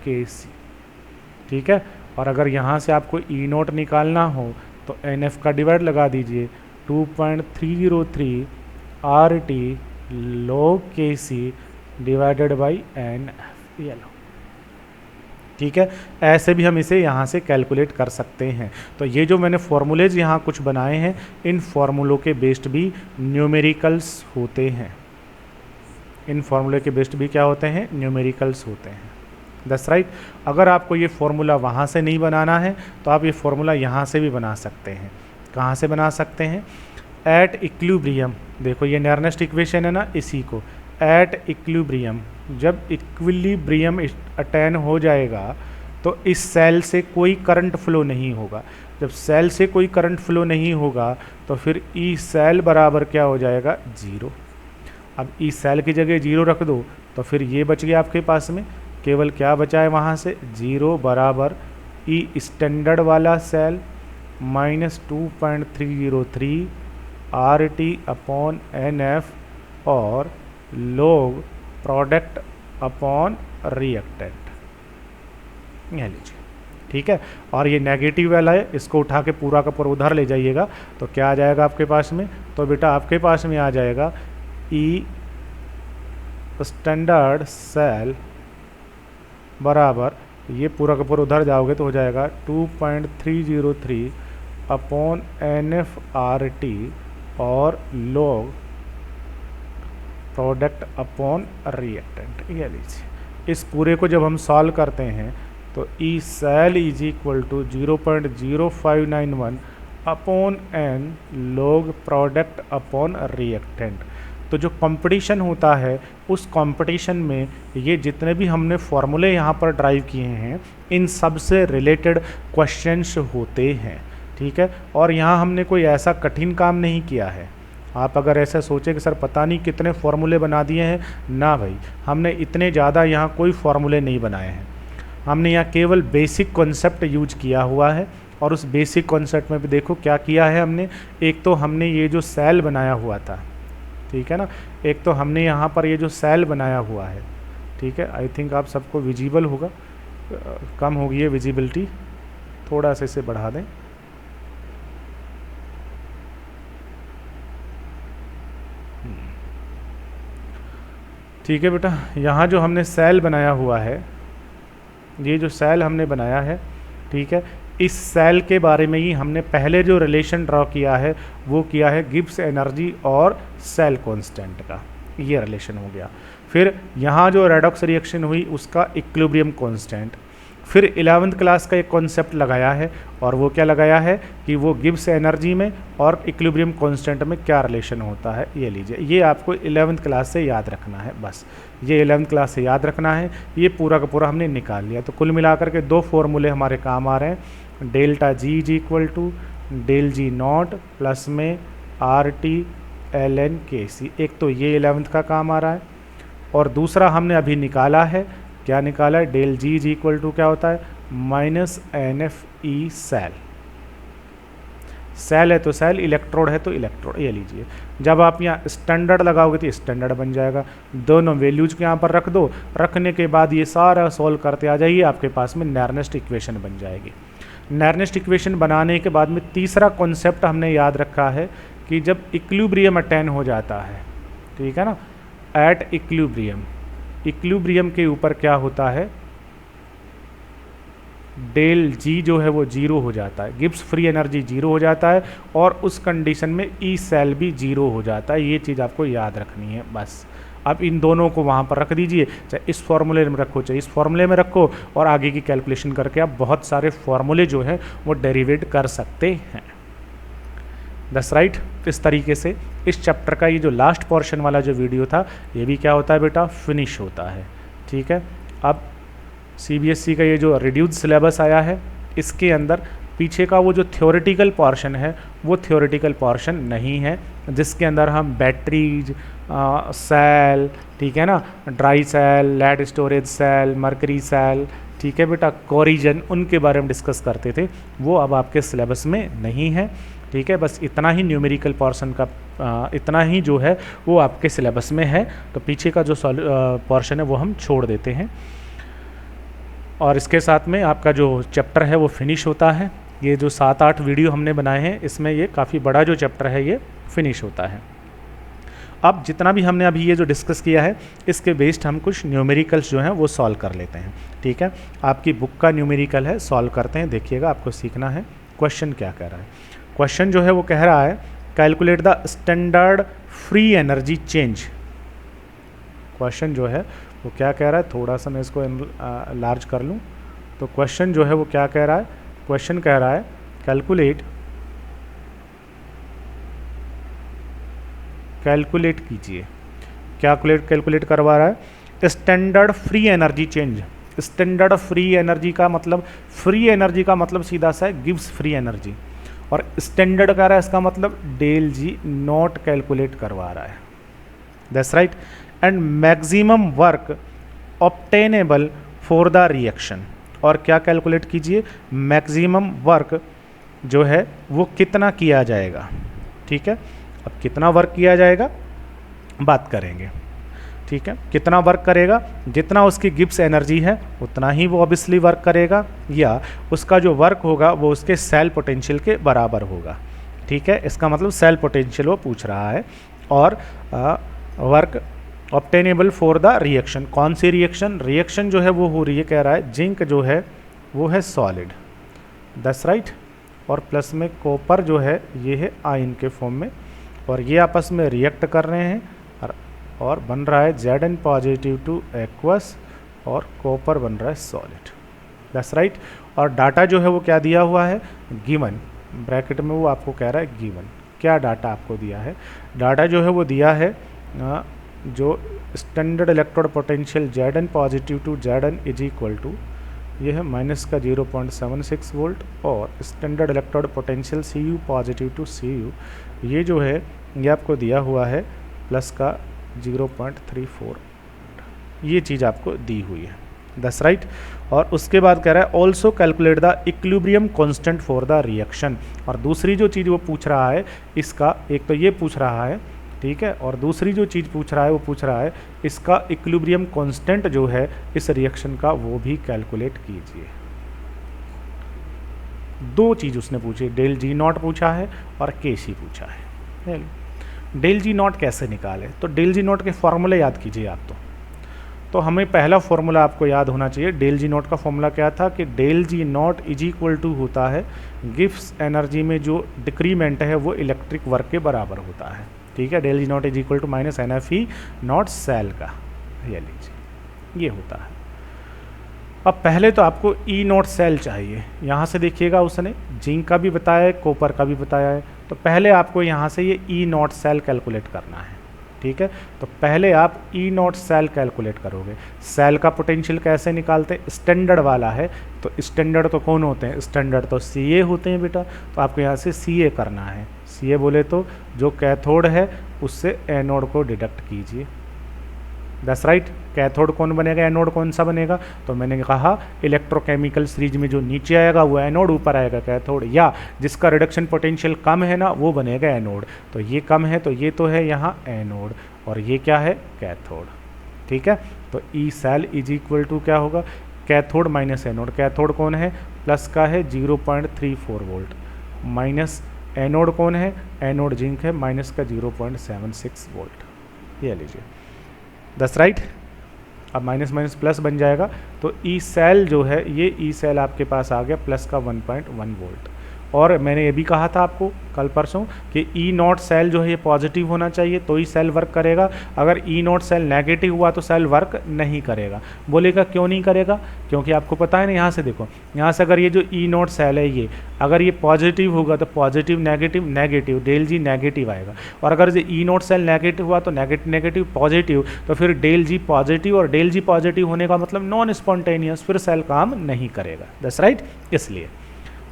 के सी। ठीक है, और अगर यहाँ से आपको ई नॉट निकालना हो तो एन एफ का डिवाइड लगा दीजिए, 2.303 R T log K C divided by N F, ये लो। ठीक है, ऐसे भी हम इसे यहाँ से कैलकुलेट कर सकते हैं। तो ये जो मैंने फॉर्मूलेज यहाँ कुछ बनाए हैं, इन फॉर्मूलों के बेस्ड भी न्यूमेरिकल्स होते हैं, इन फॉर्मूले के बेस्ड भी क्या होते हैं, न्यूमेरिकल्स होते हैं। That's right. अगर आपको ये फॉर्मूला वहाँ से नहीं बनाना है तो आप ये फॉर्मूला यहाँ से भी बना सकते हैं। कहाँ से बना सकते हैं, एट इक्विलिब्रियम, देखो ये नेर्नेस्ट इक्वेशन है ना, इसी को एट इक्विलिब्रियम, जब इक्विलिब्रियम अटेन हो जाएगा तो इस सेल से कोई करंट फ्लो नहीं होगा। जब सेल से कोई करंट फ्लो नहीं होगा तो फिर ई सेल बराबर क्या हो जाएगा, 0। अब ई सेल की जगह 0 रख दो तो फिर ये बच गया आपके पास में, केवल क्या बचा है वहाँ से, 0 बराबर ई स्टैंडर्ड वाला cell minus 2.303 R T upon N F और लॉग प्रोडक्ट अपॉन रिएक्टेंट, यह लीजिए। ठीक है, और ये नेगेटिव वाला है, इसको उठा के पूरा का पूरा उधर ले जाइएगा तो क्या आ जाएगा आपके पास में, तो बेटा आपके पास में आ जाएगा ई स्टैंडर्ड सेल बराबर, ये पूरा का पूरा उधर जाओगे तो हो जाएगा 2.303 upon N F R T और लॉग प्रोडक्ट अपॉन रिएक्टेंट, ये लीजिए। इस पूरे को जब हम सॉल्व करते हैं तो E cell is equal to 0.0591 upon N log product upon reactant. तो जो कंपटीशन होता है उस कंपटीशन में ये जितने भी हमने फॉर्मूले यहाँ पर ड्राइव किए हैं इन सब से रिलेटेड क्वेश्चंस होते हैं। ठीक है, और यहाँ हमने कोई ऐसा कठिन काम नहीं किया है। आप अगर ऐसा सोचे कि सर पता नहीं कितने फार्मूले बना दिए हैं, ना भाई, हमने इतने ज़्यादा यहाँ कोई फार्मूले नहीं बनाए हैं। हमने यहाँ केवल बेसिक कॉन्सेप्ट यूज किया हुआ है और उस बेसिक कॉन्सेप्ट में भी देखो क्या किया है हमने। एक तो हमने ये जो सेल बनाया हुआ था, ठीक है ना, एक तो हमने यहाँ पर ये जो सेल बनाया हुआ है, ठीक है, आई थिंक आप सबको विजिबल होगा, कम होगी है विजिबिलिटी, थोड़ा सा इसे बढ़ा दें। ठीक है बेटा, यहाँ जो हमने सेल बनाया हुआ है, ये जो सेल हमने बनाया है, ठीक है, इस सेल के बारे में ही हमने पहले जो रिलेशन ड्रॉ किया है वो किया है गिब्स एनर्जी और सेल कांस्टेंट का, ये रिलेशन हो गया। फिर यहाँ जो रेडॉक्स रिएक्शन हुई उसका इक्विलिब्रियम कांस्टेंट, फिर 11वीं क्लास का एक कॉन्सेप्ट लगाया है, और वो क्या लगाया है कि वो गिब्स एनर्जी में और इक्विलिब्रियम कांस्टेंट में क्या रिलेशन होता है, ये लीजिए, ये आपको 11वीं क्लास से याद रखना है, बस ये 11वीं क्लास से याद रखना है। ये पूरा का पूरा हमने निकाल लिया। तो कुल मिलाकर के दो फॉर्मूले हमारे काम आ रहे हैं, delta G is equal to del G naught plus में R T L N K C. एक तो ये 11वीं का काम आ रहा है, और दूसरा हमने अभी निकाला है, क्या निकाला है, del G is equal to क्या होता है, minus N F E cell. Cell है तो सेल, इलेक्ट्रोड है तो इलेक्ट्रोड, ये लीजिए। जब आप यहाँ स्टैंडर्ड लगाओगे तो स्टैंडर्ड बन जाएगा। दोनों वैल्यूज को यहाँ पर रख दो, रखने के बाद ये सारा सॉल्व करते आ जाइए, आपके पास में नैर्नेस्ट इक्वेशन बन जाएगी। नैर्नेस्ट इक्वेशन बनाने के बाद में तीसरा कॉन्सेप्ट हमने याद रखा है कि जब इक्विलिब्रियम अटेन हो जाता है, ठीक है ना, एट इक्विलिब्रियम, इक्विलिब्रियम के ऊपर क्या होता है, डेल जी जो है वो जीरो हो जाता है, गिब्स फ्री एनर्जी जीरो हो जाता है, और उस कंडीशन में ई सेल भी जीरो हो जाता है। ये चीज़ आपको याद रखनी है बस। अब इन दोनों को वहाँ पर रख दीजिए, चाहे इस फॉर्मूले में रखो चाहे इस फॉर्मूले में रखो, और आगे की कैलकुलेशन करके आप बहुत सारे फॉर्मूले जो हैं वो डेरिवेट कर सकते हैं। That's right. इस तरीके से इस चैप्टर का ये जो लास्ट पोर्शन वाला जो वीडियो था, ये भी क्या होता है बेटा, फिनिश होता है। ठीक है, अब सीबीएसई का ये जो रिड्यूस्ड सिलेबस आया है, इसके अंदर पीछे का वो जो थ्योरेटिकल पोर्शन है वो थ्योरेटिकल पोर्शन नहीं है, जिसके अंदर हम बैटरीज, सेल, ठीक है ना, dry cell, lead storage cell, mercury cell, ठीक है बेटा, कोरिजन, उनके बारे में डिस्कस करते थे, वो अब आपके सिलेबस में नहीं है। ठीक है, बस इतना ही न्यूमेरिकल पोर्शन का इतना ही जो है वो आपके सिलेबस में है, तो पीछे का जो पोर्शन है वो हम छोड़ देते हैं, और इसके साथ में आपका जो चैप्टर है वो फिनिश होता है। ये जो 7-8 वीडियो हमने बनाए हैं, इसमें ये काफ़ी बड़ा जो चैप्टर है ये फिनिश होता है। अब जितना भी हमने अभी ये जो डिस्कस किया है, इसके बेस्ड हम कुछ न्यूमेरिकल्स जो हैं वो सॉल्व कर लेते हैं। ठीक है, आपकी बुक का न्यूमेरिकल है, सॉल्व करते हैं, देखिएगा आपको सीखना है। क्वेश्चन क्या कह रहा है, क्वेश्चन जो है वो कह रहा है calculate the standard free energy change. Question जो है वो क्या कह रहा है, थोड़ा सा मैं इसको लार्ज कर लूँ, तो क्वेश्चन जो है वो क्या कह रहा है, क्वेश्चन कह रहा है कैलकुलेट कीजिए। क्या कैलकुलेट करवा रहा है, standard free energy change. Standard free energy का मतलब, फ्री एनर्जी का मतलब सीधा सा है गिव्स फ्री एनर्जी, और स्टैंडर्ड कह रहा है इसका मतलब डेल जी नॉट कैलकुलेट करवा रहा है। That's right. And maximum work obtainable for the reaction, और क्या कैलकुलेट कीजिए, मैक्सिमम वर्क जो है वो कितना किया जाएगा। ठीक है, अब कितना वर्क किया जाएगा बात करेंगे। ठीक है, कितना वर्क करेगा, जितना उसकी गिब्स एनर्जी है उतना ही वो ऑब्वियसली वर्क करेगा, या उसका जो वर्क होगा वो उसके सेल पोटेंशियल के बराबर होगा। ठीक है, इसका मतलब सेल पोटेंशियल वो पूछ रहा है, और work obtainable for the reaction. कौन सी रिएक्शन, रिएक्शन जो है वो हो रही है, कह रहा है जिंक जो है वो है सॉलिड, दैट्स राइट, और प्लस में कॉपर जो है ये है आयन के फॉर्म में, और ये आपस में रिएक्ट कर रहे हैं, और बन रहा है Zn पॉजिटिव टू एक्वस, और कॉपर बन रहा है सॉलिड, दैट्स राइट। और डाटा जो है वो क्या दिया हुआ है, गिवन, ब्रैकेट में वो आपको कह रहा है गिवन। क्या डाटा आपको दिया है, डाटा जो है वो दिया है जो standard electrode potential Zn positive to Zn is equal to, ये है माइनस का 0.76 वोल्ट, और standard electrode potential Cu positive to Cu, ये जो है ये आपको दिया हुआ है प्लस का 0.34, ये चीज़ आपको दी हुई है, दैट्स राइट। और उसके बाद कह रहा है also calculate the equilibrium constant for the reaction. और दूसरी जो चीज़ वो पूछ रहा है, इसका एक तो ये पूछ रहा है, ठीक है, और दूसरी जो चीज़ पूछ रहा है वो पूछ रहा है इसका इक्विलिब्रियम कांस्टेंट जो है इस रिएक्शन का वो भी कैलकुलेट कीजिए। दो चीज़ उसने पूछी, डेल जी नॉट पूछा है और के सी पूछा है। डेल जी नॉट कैसे निकाले, तो डेल जी नॉट के फॉर्मूले याद कीजिए आप, तो तो हमें पहला फॉर्मूला आपको याद होना चाहिए। डेल जी नॉट का फॉर्मूला क्या था कि del G not is equal to होता है गिब्स एनर्जी में जो डिक्रीमेंट है वो इलेक्ट्रिक वर्क के बराबर होता है। ठीक है, del G not is equal to minus N F E nought cell का, ये लीजिए ये होता है। अब पहले तो आपको ई नॉट सेल चाहिए। यहाँ से देखिएगा उसने जिंक का भी बताया है, कॉपर का भी बताया है, तो पहले आपको यहाँ से ये ई नॉट सेल कैलकुलेट करना है। ठीक है, तो पहले आप ई नॉट सेल कैलकुलेट करोगे। सेल का पोटेंशियल कैसे निकालते हैं, स्टैंडर्ड वाला है, तो स्टैंडर्ड तो कौन होते हैं, स्टैंडर्ड तो सी ए होते हैं बेटा, तो आपको यहाँ से सी ए करना है। सी ए बोले तो जो कैथोड है उससे एनोड को डिडक्ट कीजिए। That's right. कैथोड कौन बनेगा, एनोड कौन सा बनेगा, तो मैंने कहा इलेक्ट्रोकेमिकल सीरीज में जो नीचे आएगा वो एनोड, ऊपर आएगा कैथोड, या जिसका रिडक्शन पोटेंशियल कम है ना वो बनेगा एनोड। तो ये कम है तो ये तो है यहाँ एनोड और ये क्या है कैथोड। ठीक है, तो E cell is equal to क्या होगा, कैथोड माइनस एनोड। कैथोड कौन है, प्लस का है 0.34 वोल्ट, माइनस एनोड कौन है, एनोड जिंक है, माइनस का 0.76 वोल्ट। ये लीजिए, दैट्स राइट। अब माइनस माइनस प्लस बन जाएगा, तो ई सेल जो है ये ई सेल आपके पास आ गया प्लस का 1.1 वोल्ट। और मैंने ये भी कहा था आपको कल परसों कि ई नॉट सेल जो है ये पॉजिटिव होना चाहिए तो ही सेल वर्क करेगा। अगर ई नॉट सेल नेगेटिव हुआ तो सेल वर्क नहीं करेगा। बोलेगा क्यों नहीं करेगा, क्योंकि आपको पता है ना, यहाँ से देखो, यहाँ से अगर ये जो ई नॉट सेल है ये अगर ये पॉजिटिव होगा तो पॉजिटिव नेगेटिव नेगेटिव, डेल जी नेगेटिव आएगा। और अगर ये ई नॉट सेल नेगेटिव हुआ तो नेगेटिव नेगेटिव पॉजिटिव, तो फिर डेल जी पॉजिटिव, और डेल जी पॉजिटिव होने का मतलब नॉन स्पॉन्टेनियस, फिर सेल काम नहीं करेगा। That's right. इसलिए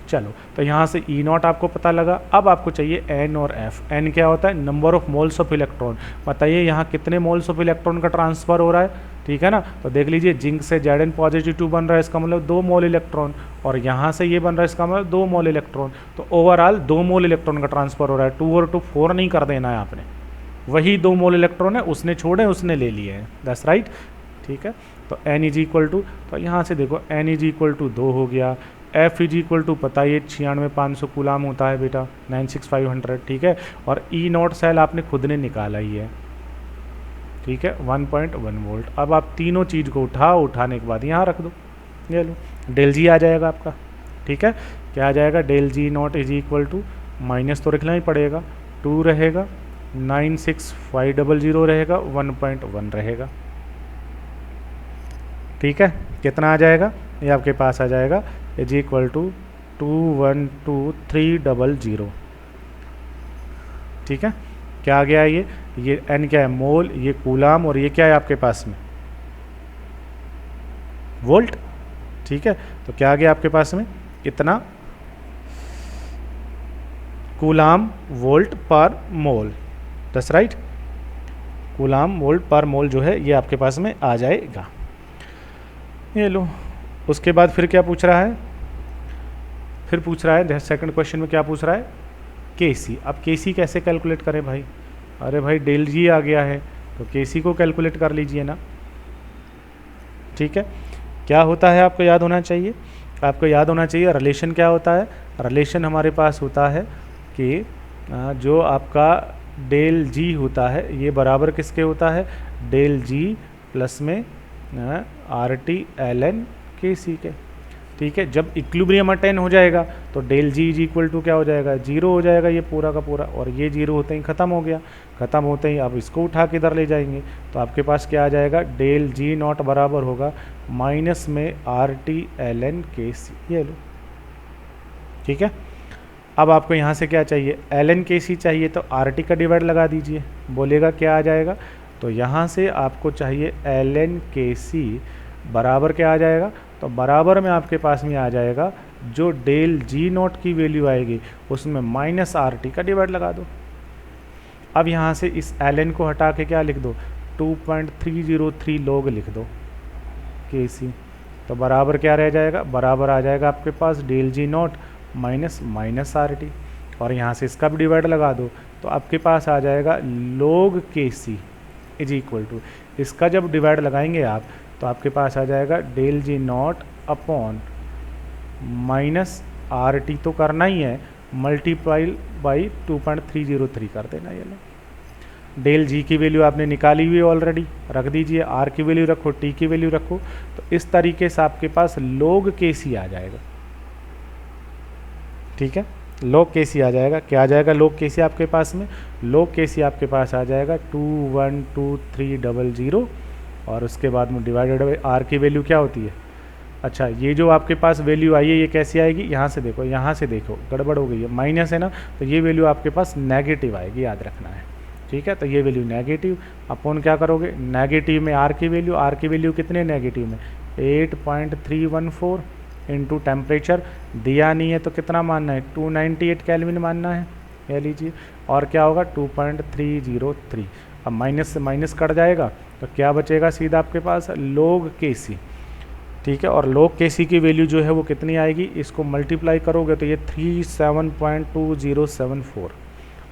चलो, तो यहाँ से ई नॉट आपको पता लगा। अब आपको चाहिए एन और एफ। एन क्या होता है, number of moles of electron. बताइए यहाँ कितने मोल्स ऑफ इलेक्ट्रॉन का ट्रांसफर हो रहा है। ठीक है ना, तो देख लीजिए जिंक से Zn पॉजिटिव 2 बन रहा है, इसका मतलब 2 मोल इलेक्ट्रॉन, और यहाँ से ये बन रहा है इसका मतलब 2 मोल इलेक्ट्रॉन। तो ओवरऑल 2 मोल इलेक्ट्रॉन का ट्रांसफर हो रहा है। 2 और 2 4 नहीं कर देना है आपने, वही 2 मोल इलेक्ट्रॉन है उसने छोड़े उसने ले लिए हैं। That's right. ठीक है, तो एन इज इक्वल टू, तो यहाँ से देखो एन इज इक्वल टू 2 हो गया, एफ इज इक्वल टू पता ये 96,500 कूलाम होता है बेटा, 96,500। ठीक है, और ई नॉट सेल आपने खुद ने निकाला ही है। ठीक है, 1.1 वोल्ट। अब आप तीनों चीज़ को उठाने के बाद यहाँ रख दो, ये लो डेल जी आ जाएगा आपका। ठीक है, क्या आ जाएगा, del G not is equal to, minus तो रखना ही पड़ेगा, 2 रहेगा, 96,500 रहेगा, 1.1 रहेगा। ठीक है, कितना आ जाएगा, ये आपके पास आ जाएगा इज इक्वल टू 212,300। ठीक है, क्या आ गया ये एन क्या है, मोल, ये कूलाम, और ये क्या है आपके पास में, वोल्ट। ठीक है, तो क्या आ गया आपके पास में, इतना कूलाम वोल्ट पर मोल। दैट्स राइट, कूलाम वोल्ट पर मोल जो है ये आपके पास में आ जाएगा। ये लो, उसके बाद फिर क्या पूछ रहा है, फिर पूछ रहा है सेकंड क्वेश्चन में क्या पूछ रहा है, केसी। अब केसी कैसे कैलकुलेट करें भाई, अरे भाई डेल जी आ गया है तो केसी को कैलकुलेट कर लीजिए ना। ठीक है, क्या होता है आपको याद होना चाहिए, आपको याद होना चाहिए रिलेशन क्या होता है। रिलेशन हमारे पास होता है कि जो आपका डेल जी होता है ये बराबर किसके होता है, डेल जी प्लस में R T L N K सी के। ठीक है, जब इक्विलिब्रियम अटेन हो जाएगा तो del G is equal to क्या हो जाएगा, 0 हो जाएगा ये पूरा का पूरा, और ये 0 होते ही ख़त्म हो गया। ख़त्म होते ही आप इसको उठा के इधर ले जाएंगे तो आपके पास क्या आ जाएगा, डेल जी नॉट बराबर होगा माइनस में R T L N K सी। ये लो, ठीक है। अब आपको यहाँ से क्या चाहिए, एल एन के सी चाहिए तो आर टी का डिवाइड लगा दीजिए, बोलेगा क्या आ जाएगा, तो यहाँ से आपको चाहिए एल एन के सी बराबर क्या आ जाएगा, तो बराबर में आपके पास में आ जाएगा जो डेल जी नॉट की वैल्यू आएगी उसमें माइनस आर टी का डिवाइड लगा दो। अब यहाँ से इस एल एन को हटा के क्या लिख दो, 2.303 लॉग लिख दो के सी, तो बराबर क्या रह जाएगा, बराबर आ जाएगा आपके पास del G naught minus minus R T, और यहाँ से इसका भी डिवाइड लगा दो तो आपके पास आ जाएगा log K C is equal to, इसका जब डिवाइड लगाएंगे आप तो आपके पास आ जाएगा del G nought upon minus R T तो करना ही है, मल्टीप्लाई बाई 2.303 कर देना ये लो। डेल जी की वैल्यू आपने निकाली हुई ऑलरेडी, रख दीजिए, आर की वैल्यू रखो, टी की वैल्यू रखो, तो इस तरीके से आपके पास log KC आ जाएगा। ठीक है, log KC आ जाएगा। क्या आ जाएगा log KC आपके पास में? log KC आपके पास आ जाएगा 21230, और उसके बाद में डिवाइडेड बाई आर की वैल्यू क्या होती है? अच्छा, ये जो आपके पास वैल्यू आई है ये कैसी आएगी? यहाँ से देखो, यहाँ से देखो, गड़बड़ हो गई है, माइनस है ना, तो ये वैल्यू आपके पास नेगेटिव आएगी, याद रखना है। ठीक है, तो ये वैल्यू नेगेटिव, अपन क्या करोगे? नेगेटिव में आर की वैल्यू कितने नेगेटिव में? 8.314 इंटू टेम्परेचर दिया नहीं है तो कितना मानना है? 298 केल्विन मानना है, कह लीजिए। और क्या होगा? 2.303। अब माइनस से माइनस कट जाएगा तो क्या बचेगा? सीधा आपके पास log KC। ठीक है, और log KC की वैल्यू जो है वो कितनी आएगी? इसको मल्टीप्लाई करोगे तो ये 37.2074।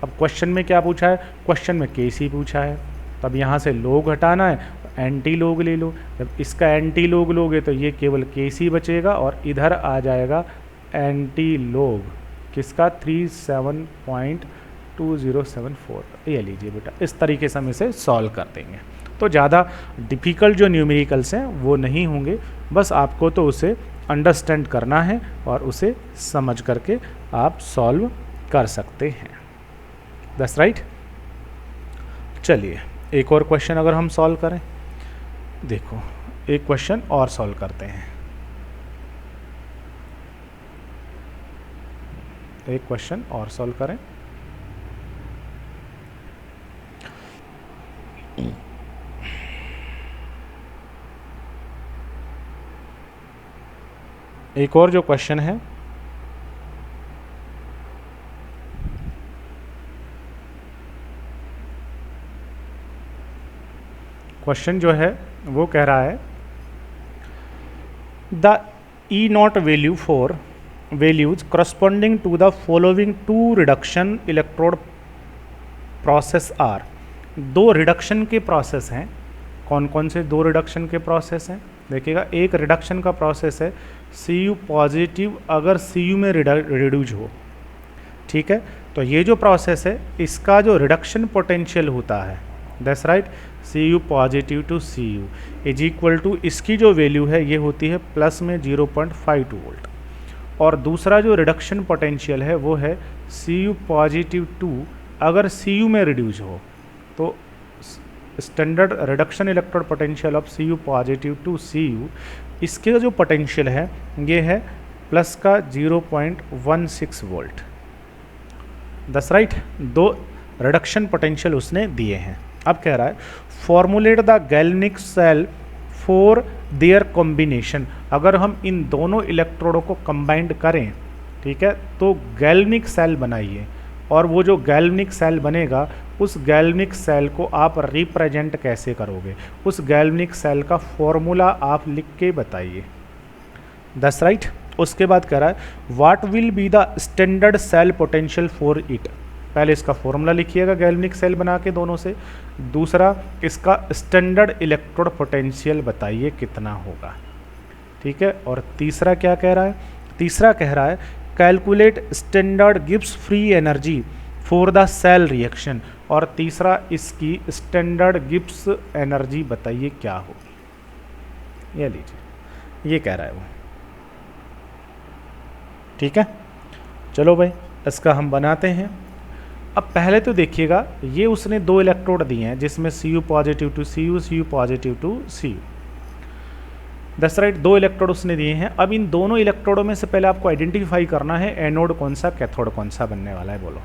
अब क्वेश्चन में क्या पूछा है? क्वेश्चन में KC पूछा है, तब यहाँ से log हटाना है तो एंटी log ले लो। जब इसका एंटी log लोगे तो ये केवल KC बचेगा, और इधर आ जाएगा एंटी log किसका? 37.2074। ये लीजिए बेटा, इस तरीके से हम इसे सॉल्व कर देंगे। तो ज़्यादा डिफ़िकल्ट जो न्यूमेरिकल्स हैं वो नहीं होंगे, बस आपको तो उसे अंडरस्टैंड करना है और उसे समझ करके आप सॉल्व कर सकते हैं। That's right. चलिए एक और क्वेश्चन अगर हम सॉल्व करें, देखो एक क्वेश्चन और सॉल्व करते हैं। एक क्वेश्चन और सॉल्व करें। एक और जो क्वेश्चन है, क्वेश्चन जो है वो कह रहा है the E0 value for values corresponding to the following two reduction electrode process are. दो रिडक्शन के प्रोसेस हैं। कौन कौन से दो रिडक्शन के प्रोसेस हैं? देखिएगा, एक रिडक्शन का प्रोसेस है Cu पॉजिटिव अगर Cu में रिड्यूज हो। ठीक है, तो ये जो प्रोसेस है इसका जो रिडक्शन पोटेंशियल होता है, that's right, Cu positive to Cu is equal to, इसकी जो वैल्यू है ये होती है प्लस में 0.52 वोल्ट। और दूसरा जो रिडक्शन पोटेंशियल है वो है Cu पॉजिटिव टू अगर Cu में रिड्यूज हो, तो standard reduction electrode potential of Cu positive to Cu, इसके जो पोटेंशियल है ये है प्लस का 0.16 वोल्ट। दस राइट, दो रिडक्शन पोटेंशियल उसने दिए हैं। अब कह रहा है formulate the galvanic cell for their combination. अगर हम इन दोनों इलेक्ट्रोडों को कंबाइंड करें, ठीक है, तो गैल्वनिक सेल बनाइए, और वो जो गैल्वनिक सेल बनेगा उस गैल्वनिक सेल को आप रिप्रेजेंट कैसे करोगे? उस गैल्वनिक सेल का फॉर्मूला आप लिख के बताइए। That's right. उसके बाद कह रहा है what will be the standard cell potential for it. पहले इसका फॉर्मूला लिखिएगा गैल्वनिक सेल बना के दोनों से। दूसरा, इसका स्टैंडर्ड इलेक्ट्रोड पोटेंशियल बताइए कितना होगा। ठीक है, और तीसरा क्या कह रहा है? तीसरा कह रहा है calculate standard Gibbs free energy for the cell reaction. और तीसरा, इसकी स्टैंडर्ड गिब्स एनर्जी बताइए क्या होगी। ये लीजिए, ये कह रहा है वो। ठीक है, चलो भाई इसका हम बनाते हैं। अब पहले तो देखिएगा, ये उसने दो इलेक्ट्रोड दिए हैं जिसमें Cu positive to Cu, Cu positive to Cu। That's right, दो इलेक्ट्रोड उसने दिए हैं। अब इन दोनों इलेक्ट्रोडों में से पहले आपको आइडेंटिफाई करना है एनोड कौन सा, कैथोड कौन सा बनने वाला है। बोलो,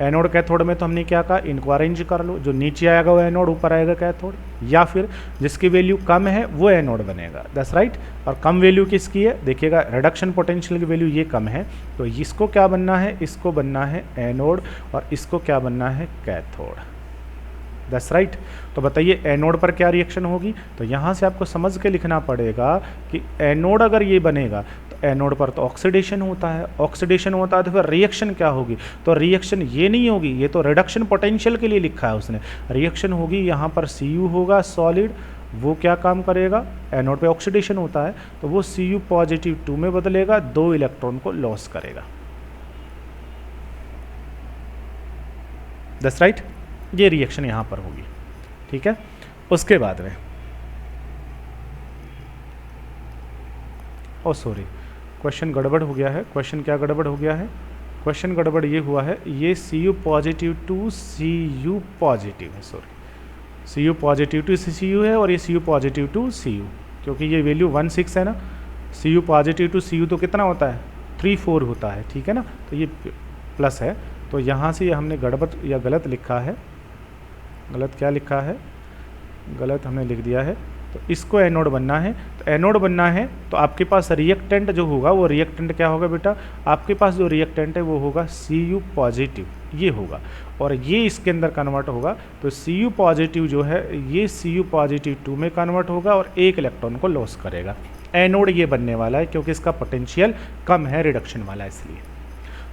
एनोड कैथोड में तो हमने क्या कहा, इनको अरेंज कर लो, जो नीचे आएगा वो एनोड, ऊपर आएगा कैथोड, या फिर जिसकी वैल्यू कम है वो एनोड बनेगा। That's right. और कम वैल्यू किसकी है? देखिएगा, रिडक्शन पोटेंशियल की वैल्यू ये कम है, तो इसको क्या बनना है? इसको बनना है एनोड, और इसको क्या बनना है? कैथोड। That's right. तो बताइए एनोड पर क्या रिएक्शन होगी? तो यहाँ से आपको समझ के लिखना पड़ेगा कि एनोड अगर ये बनेगा तो एनोड पर तो ऑक्सीडेशन होता है, ऑक्सीडेशन होता है तो फिर रिएक्शन क्या होगी? तो रिएक्शन ये नहीं होगी, ये तो रिडक्शन पोटेंशियल के लिए लिखा है उसने। रिएक्शन होगी यहाँ पर Cu होगा सॉलिड, वो क्या काम करेगा? एनोड पे ऑक्सीडेशन होता है तो वो Cu पॉजिटिव 2 में बदलेगा, 2 इलेक्ट्रॉन को लॉस करेगा। That's right. ये रिएक्शन यहाँ पर होगी, ठीक है। उसके बाद में सॉरी, क्वेश्चन गड़बड़ हो गया है। क्वेश्चन क्या गड़बड़ हो गया है? क्वेश्चन गड़बड़ ये हुआ है, ये Cu positive to Cu positive है, सॉरी, Cu पॉजिटिव टू Cu है और ये Cu पॉजिटिव टू Cu, क्योंकि ये वैल्यू 1,6 है ना। Cu पॉजिटिव टू Cu तो कितना होता है? 3,4 होता है, ठीक है ना। तो ये प्लस है, तो यहाँ से ये हमने गड़बड़ या गलत लिखा है। गलत क्या लिखा है? गलत हमने लिख दिया है। तो इसको एनोड बनना है, तो एनोड बनना है तो आपके पास रिएक्टेंट जो होगा वो रिएक्टेंट क्या होगा बेटा? आपके पास जो रिएक्टेंट है वो होगा Cu पॉजिटिव, ये होगा, और ये इसके अंदर कन्वर्ट होगा। तो Cu पॉजिटिव जो है ये Cu पॉजिटिव 2 में कन्वर्ट होगा और एक इलेक्ट्रॉन को लॉस करेगा। एनोड ये बनने वाला है क्योंकि इसका पोटेंशियल कम है रिडक्शन वाला, इसलिए।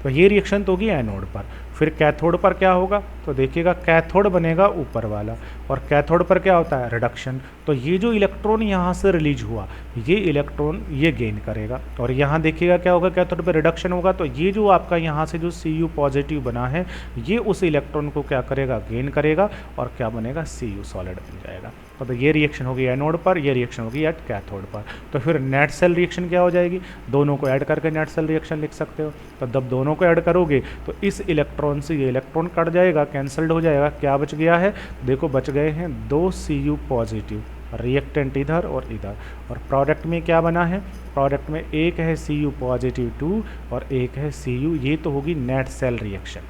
तो ये रिएक्शन तो होगी एनोड पर। फिर कैथोड पर क्या होगा? तो देखिएगा कैथोड बनेगा ऊपर वाला, और कैथोड पर क्या होता है? रिडक्शन। तो ये जो इलेक्ट्रॉन यहाँ से रिलीज हुआ, ये इलेक्ट्रॉन ये गेन करेगा, और यहाँ देखिएगा क्या होगा? कैथोड पर रिडक्शन होगा। तो ये जो आपका यहाँ से जो Cu पॉजिटिव बना है, ये उस इलेक्ट्रॉन को क्या करेगा? गेन करेगा, और क्या बनेगा? Cu सॉलिड बन जाएगा। तो ये रिएक्शन होगी एनोड पर, ये रिएक्शन होगी एट कैथोड पर। तो फिर नेट सेल रिएक्शन क्या हो जाएगी? दोनों को ऐड करके नेट सेल रिएक्शन लिख सकते हो। तो जब दोनों को ऐड करोगे तो इस इलेक्ट्रॉन से ये इलेक्ट्रॉन कट जाएगा, कैंसल्ड हो जाएगा। क्या बच गया है? देखो बच गए हैं 2 Cu पॉजिटिव, रिएक्टेंट इधर और इधर, और प्रोडक्ट में क्या बना है? प्रोडक्ट में एक है Cu पॉजिटिव 2 और एक है Cu, ये तो होगी नेट सेल रिएक्शन,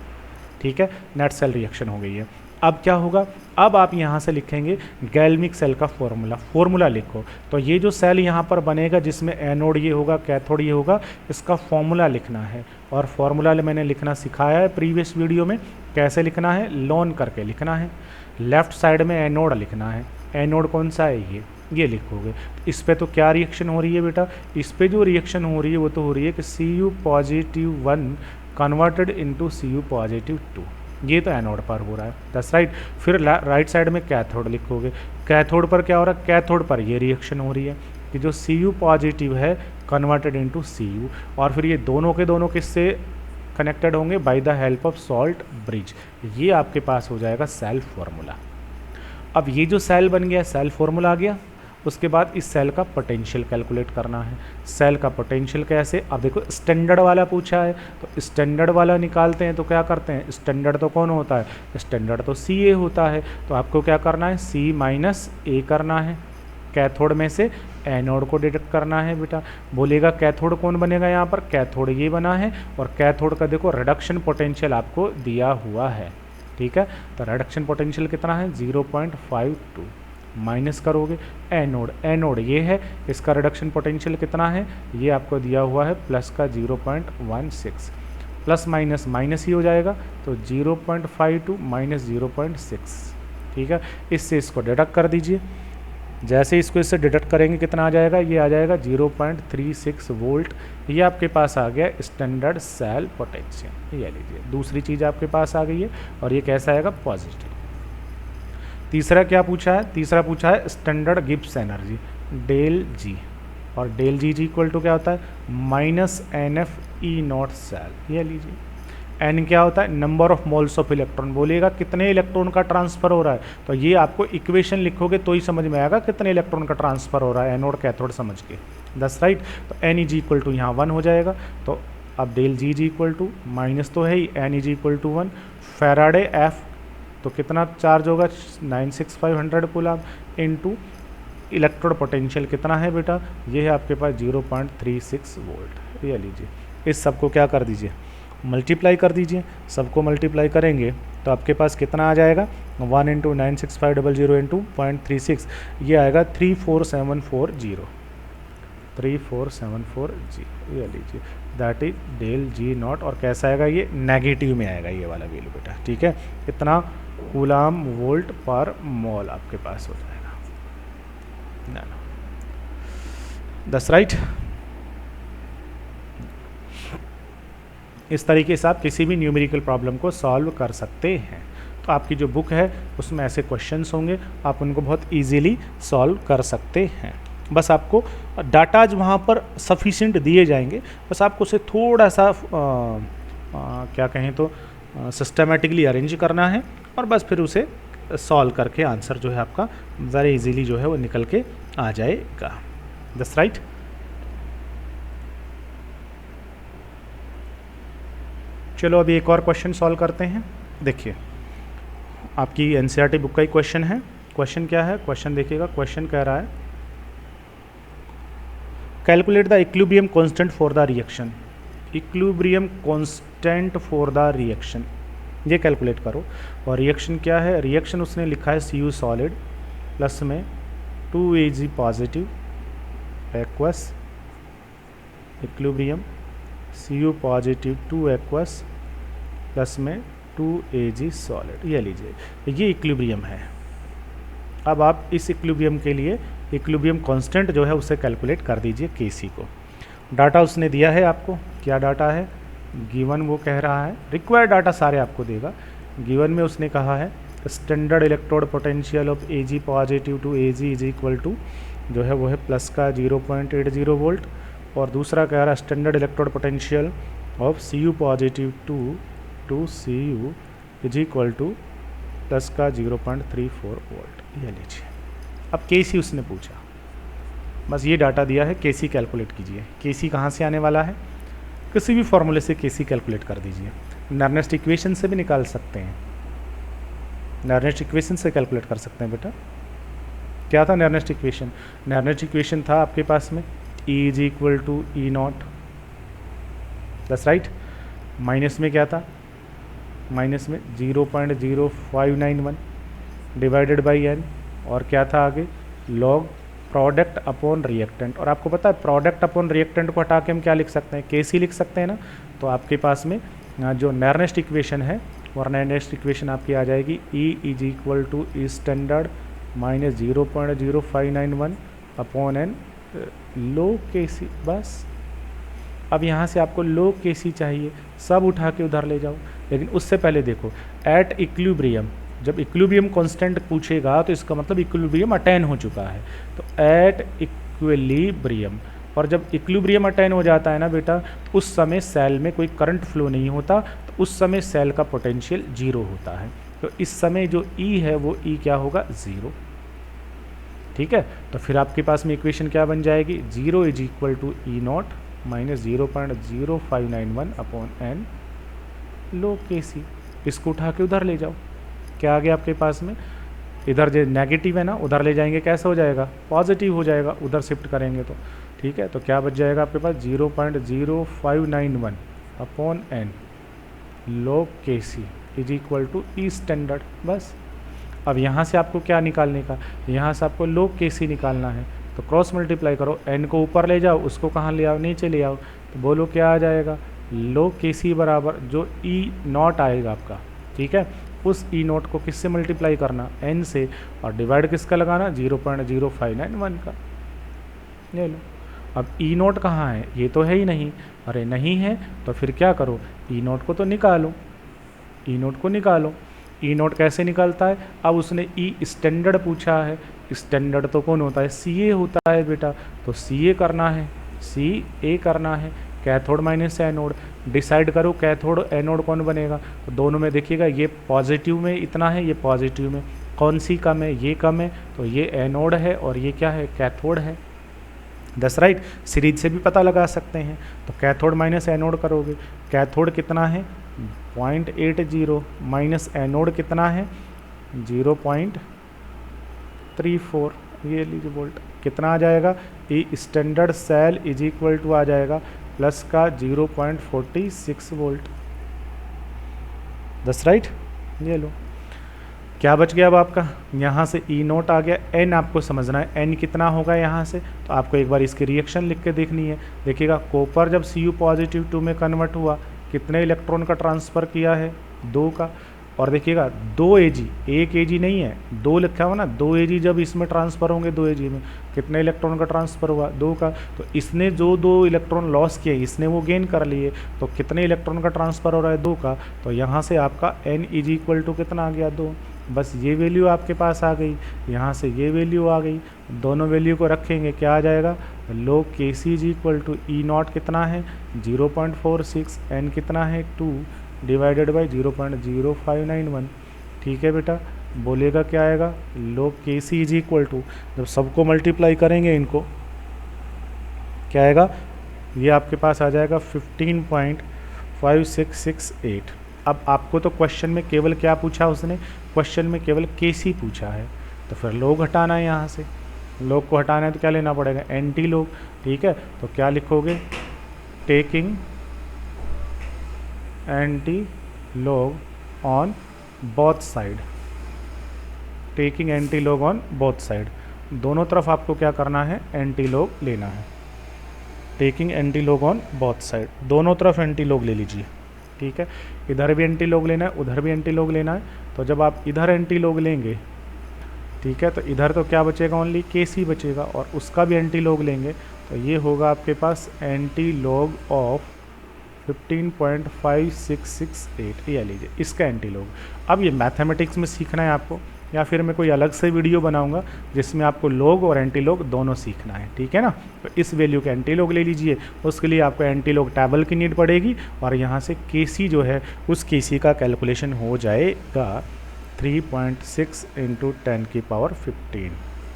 ठीक है। नेट सेल रिएक्शन हो गई है। अब क्या होगा? अब आप यहाँ से लिखेंगे गैल्मिक सेल का फॉर्मूला लिखो। तो ये जो सेल यहाँ पर बनेगा जिसमें एनोड ये होगा, कैथोड ये होगा, इसका फॉर्मूला लिखना है। और फॉर्मूला मैंने लिखना सिखाया है प्रीवियस वीडियो में, कैसे लिखना है? लॉन करके लिखना है। लेफ्ट साइड में एनोड लिखना है। एनोड कौन सा है? ये लिखोगे। इस पे तो क्या रिएक्शन हो रही है बेटा? इस पे जो रिएक्शन हो रही है वो तो हो रही है कि Cu positive 1 converted into Cu positive 2, ये तो एनोड पर हो रहा है, दैट्स राइट। फिर राइट साइड में कैथोड लिखोगे। कैथोड पर क्या हो रहा है? कैथोड पर ये रिएक्शन हो रही है कि जो Cu पॉजिटिव है कन्वर्टेड इनटू Cu, और फिर ये दोनों के दोनों किससे कनेक्टेड होंगे? Bye the help of salt bridge. ये आपके पास हो जाएगा सेल फॉर्मूला। अब ये जो सेल बन गया, सेल फॉर्मूला आ गया। उसके बाद इस सेल का पोटेंशियल कैलकुलेट करना है। सेल का पोटेंशियल कैसे? अब देखो स्टैंडर्ड वाला पूछा है, तो स्टैंडर्ड वाला निकालते हैं तो क्या करते हैं? स्टैंडर्ड तो कौन होता है? स्टैंडर्ड तो Ca होता है। तो आपको क्या करना है? C माइनस A करना है। कैथोड में से एनोड को डिडक्ट करना है बेटा। बोलेगा कैथोड कौन बनेगा यहाँ पर? कैथोड ये बना है, और कैथोड का देखो रिडक्शन पोटेंशियल आपको दिया हुआ है, ठीक है। तो रिडक्शन पोटेंशियल कितना है? 0.52। माइनस करोगे एनोड, एनोड ये है, इसका रिडक्शन पोटेंशियल कितना है? ये आपको दिया हुआ है प्लस का 0.16, प्लस माइनस माइनस ही हो जाएगा, तो 0.52 माइनस 0.6, ठीक है। इससे इसको डिडक्ट कर दीजिए। जैसे इसको इससे डिडक्ट करेंगे कितना आ जाएगा? ये आ जाएगा 0.36 वोल्ट। ये आपके पास आ गया स्टैंडर्ड सेल पोटेंशियल। ये लीजिए, दूसरी चीज़ आपके पास आ गई है, और ये कैसा आएगा? पॉजिटिव। तीसरा क्या पूछा है? तीसरा पूछा है standard Gibbs energy, del G, और डेल जी इक्वल टू क्या होता है? माइनस NF(E0) सेल। ये लीजिए, एन क्या होता है? Number of moles of electron. बोलिएगा कितने इलेक्ट्रॉन का ट्रांसफर हो रहा है, तो ये आपको इक्वेशन लिखोगे तो ही समझ में आएगा कितने इलेक्ट्रॉन का ट्रांसफर हो रहा है, एनोड कैथोड समझ के, दैट्स राइट। तो NEG इक्वल टू यहाँ 1 हो जाएगा। तो अब del G equal to minus तो है ही, NEG equal to 1। Faraday F तो कितना चार्ज होगा? 96500 कूलम इनटू इलेक्ट्रोड पोटेंशियल कितना है बेटा? ये है आपके पास 0.36 वोल्ट। ये लीजिए, इस सबको क्या कर दीजिए? मल्टीप्लाई कर दीजिए। सबको मल्टीप्लाई करेंगे तो आपके पास कितना आ जाएगा? 1 इंटू 96500 इंटू 0.36, ये आएगा 34740, 3474G। ये लीजिए, that is del G nought. और कैसा आएगा? ये नेगेटिव में आएगा ये वाला वैल्यू बेटा, ठीक है। इतना कूलम वोल्ट पर मोल आपके पास हो जाएगा, दैट्स राइट। इस तरीके से आप किसी भी न्यूमेरिकल प्रॉब्लम को सॉल्व कर सकते हैं। तो आपकी जो बुक है उसमें ऐसे क्वेश्चंस होंगे, आप उनको बहुत इजीली सॉल्व कर सकते हैं। बस आपको डाटाज वहाँ पर सफिशिएंट दिए जाएंगे, बस आपको उसे थोड़ा सा क्या कहें तो सिस्टमेटिकली अरेंज करना है, और बस फिर उसे सॉल्व करके आंसर जो है आपका वेरी इजीली जो है वो निकल के आ जाएगा। That's right. चलो अभी एक और क्वेश्चन सॉल्व करते हैं। देखिए आपकी एनसीईआरटी बुक का ही क्वेश्चन है। क्वेश्चन क्या है, क्वेश्चन देखिएगा। क्वेश्चन कह रहा है calculate the equilibrium constant for the reaction. Equilibrium constant for the reaction ये कैलकुलेट करो। और रिएक्शन क्या है, रिएक्शन उसने लिखा है Cu सॉलिड प्लस में 2Ag positive aqueous equilibrium Cu positive 2 aqueous plus में 2Ag सॉलिड। ये लीजिए ये इक्विलिब्रियम है। अब आप इस इक्विलिब्रियम के लिए इक्विलिब्रियम कांस्टेंट जो है उसे कैलकुलेट कर दीजिए Kc को। डाटा उसने दिया है आपको, क्या डाटा है गिवन, वो कह रहा है रिक्वायर्ड डाटा सारे आपको देगा। गिवन में उसने कहा है standard electrode potential of Ag positive to Ag is equal to जो है वो है प्लस का 0.80 वोल्ट, और दूसरा कह रहा है standard electrode potential of Cu positive to Cu is equal to plus का 0.34 वोल्ट। ये लीजिए अब Kc उसने पूछा, बस ये डाटा दिया है, Kc कैलकुलेट कीजिए। Kc कहाँ से आने वाला है, किसी भी फॉर्मूले से Kc कैलकुलेट कर दीजिए। नर्नेस्ट इक्वेशन से भी निकाल सकते हैं, नर्नेस्ट इक्वेशन से कैलकुलेट कर सकते हैं बेटा। क्या था नर्नेस्ट इक्वेशन, नर्नेस्ट इक्वेशन था आपके पास में E is equal to E nought, that's right. Minus में क्या था, माइनस में 0.0591 डिवाइडेड बाई n, और क्या था आगे लॉग प्रोडक्ट अपॉन रिएक्टेंट। और आपको पता है प्रोडक्ट अपॉन रिएक्टेंट को हटा के हम क्या लिख सकते हैं, Kc लिख सकते हैं ना। तो आपके पास में जो नर्नेस्ट इक्वेशन है और नर्नेस्ट इक्वेशन आपकी आ जाएगी E is equal to E standard minus 0.0591 upon n log Kc। बस अब यहाँ से आपको लो Kc चाहिए, सब उठा के उधर ले जाओ। लेकिन उससे पहले देखो एट इक्विलिब्रियम, जब इक्विलिब्रियम कांस्टेंट पूछेगा तो इसका मतलब इक्विलिब्रियम अटेन हो चुका है। तो एट इक्विलिब्रियम, और जब इक्विलिब्रियम अटेन हो जाता है ना बेटा, उस समय सेल में कोई करंट फ्लो नहीं होता, तो उस समय सेल का पोटेंशियल 0 होता है। तो इस समय जो E है वो E क्या होगा 0, ठीक है। तो फिर आपके पास में इक्वेशन क्या बन जाएगी, 0 is equal to E nought minus 0.0591 upon n log Kc। इसको उठा के उधर ले जाओ, क्या आ गया आपके पास में, इधर जो नेगेटिव है ना उधर ले जाएंगे कैसे हो जाएगा, पॉजिटिव हो जाएगा, उधर शिफ्ट करेंगे तो ठीक है। तो क्या बच जाएगा आपके पास 0.0591 upon n log Kc is equal to E standard. बस अब यहाँ से आपको क्या निकालने का, यहाँ से आपको लो Kc निकालना है। तो क्रॉस मल्टीप्लाई करो, n को ऊपर ले जाओ, उसको कहाँ ले आओ, नीचे ले आओ। तो बोलो क्या आ जाएगा, लो Kc बराबर जो ई नॉट आएगा आपका, ठीक है, उस ई नोट को किससे मल्टीप्लाई करना, n से, और डिवाइड किसका लगाना 0.0591 का। ले लो। अब ई नोट कहाँ है, ये तो है ही नहीं, अरे नहीं है तो फिर क्या करो, ई नोट को तो निकालो, ई नोट को निकालो। ई नोट कैसे निकलता है, अब उसने ई स्टैंडर्ड पूछा है, स्टैंडर्ड तो कौन होता है, Ca होता है बेटा। तो Ca करना है, Ca करना है, कैथोड माइनस एनोड। डिसाइड करो कैथोड एनोड कौन बनेगा। तो दोनों में देखिएगा ये पॉजिटिव में इतना है, ये पॉजिटिव में कौन सी कम है, ये कम है, तो ये एनोड है और ये क्या है, कैथोड है। That's right. सीरीज से भी पता लगा सकते हैं। तो कैथोड माइनस एनोड करोगे, कैथोड कितना है 0.80 माइनस एनोड कितना है 0.34, ये लीजिए वोल्ट कितना आ जाएगा, E standard cell is equal to आ जाएगा प्लस का 0.46 वोल्ट। That's right. ये लो क्या बच गया अब आपका, यहाँ से ई नोट आ गया, एन आपको समझना है एन कितना होगा यहाँ से। तो आपको एक बार इसकी रिएक्शन लिख के देखनी है। देखिएगा कॉपर जब Cu पॉजिटिव 2 में कन्वर्ट हुआ कितने इलेक्ट्रॉन का ट्रांसफ़र किया है 2 का। और देखिएगा 2 Ag, 1 Ag नहीं है 2 लिखा हुआ ना, 2 Ag जब इसमें ट्रांसफ़र होंगे 2 Ag में कितने इलेक्ट्रॉन का ट्रांसफ़र हुआ 2 का। तो इसने जो 2 इलेक्ट्रॉन लॉस किए इसने वो गेन कर लिए, तो कितने इलेक्ट्रॉन का ट्रांसफ़र हो रहा है 2 का। तो यहाँ से आपका n इज इक्वल टू कितना आ गया 2। बस ये वैल्यू आपके पास आ गई, यहाँ से ये वैल्यू आ गई, दोनों वैल्यू को रखेंगे क्या आ जाएगा, log Kc is equal to E nought कितना है 0.46, n कितना है 2 डिवाइडेड बाई 0.0591, ठीक है बेटा, बोलेगा क्या आएगा, log K C is equal to, जब सबको मल्टीप्लाई करेंगे इनको, क्या आएगा, ये आपके पास आ जाएगा 15.5668। अब आपको तो क्वेश्चन में केवल क्या पूछा उसने, क्वेश्चन में केवल के सी पूछा है, तो फिर log हटाना है यहाँ से, log को हटाना है तो क्या लेना पड़ेगा, एंटी log। ठीक है, तो क्या लिखोगे, taking anti log on both side, taking anti log on both side, दोनों तरफ आपको क्या करना है, एंटी log लेना है, taking anti log on both side, दोनों तरफ एंटी log ले लीजिए। ठीक है, इधर भी एंटी log लेना है, उधर भी एंटी log लेना है, तो जब आप इधर एंटी log लेंगे, ठीक है, तो इधर तो क्या बचेगा, ओनली के सी बचेगा, और उसका भी एंटी log लेंगे, तो ये होगा आपके पास एंटी log ऑफ 15.5668, ये लीजिए इसका एंटी log। अब ये मैथमेटिक्स में सीखना है आपको, या फिर मैं कोई अलग से वीडियो बनाऊंगा जिसमें आपको log और एंटी log दोनों सीखना है। ठीक है ना, तो इस वैल्यू का एंटी log ले लीजिए, उसके लिए आपको एंटी log टेबल की नीड पड़ेगी, और यहाँ से के सी जो है उस के सी का कैलकुलेशन हो जाएगा 3.6 × 10⁻15,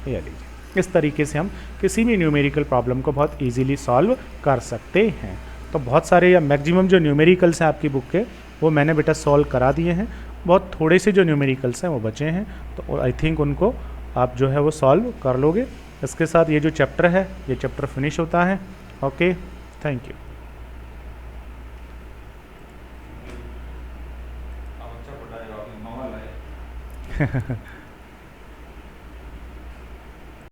ये लीजिए। इस तरीके से हम किसी भी न्यूमेरिकल प्रॉब्लम को बहुत इजीली सॉल्व कर सकते हैं। तो बहुत सारे या मैक्सिमम जो न्यूमेरिकल्स हैं आपकी बुक के, वो मैंने बेटा सॉल्व करा दिए हैं, बहुत थोड़े से जो न्यूमेरिकल्स हैं वो बचे हैं, तो आई थिंक उनको आप जो है वो सॉल्व कर लोगे। इसके साथ ये जो चैप्टर है, ये चैप्टर फिनिश होता है। Okay, thank you.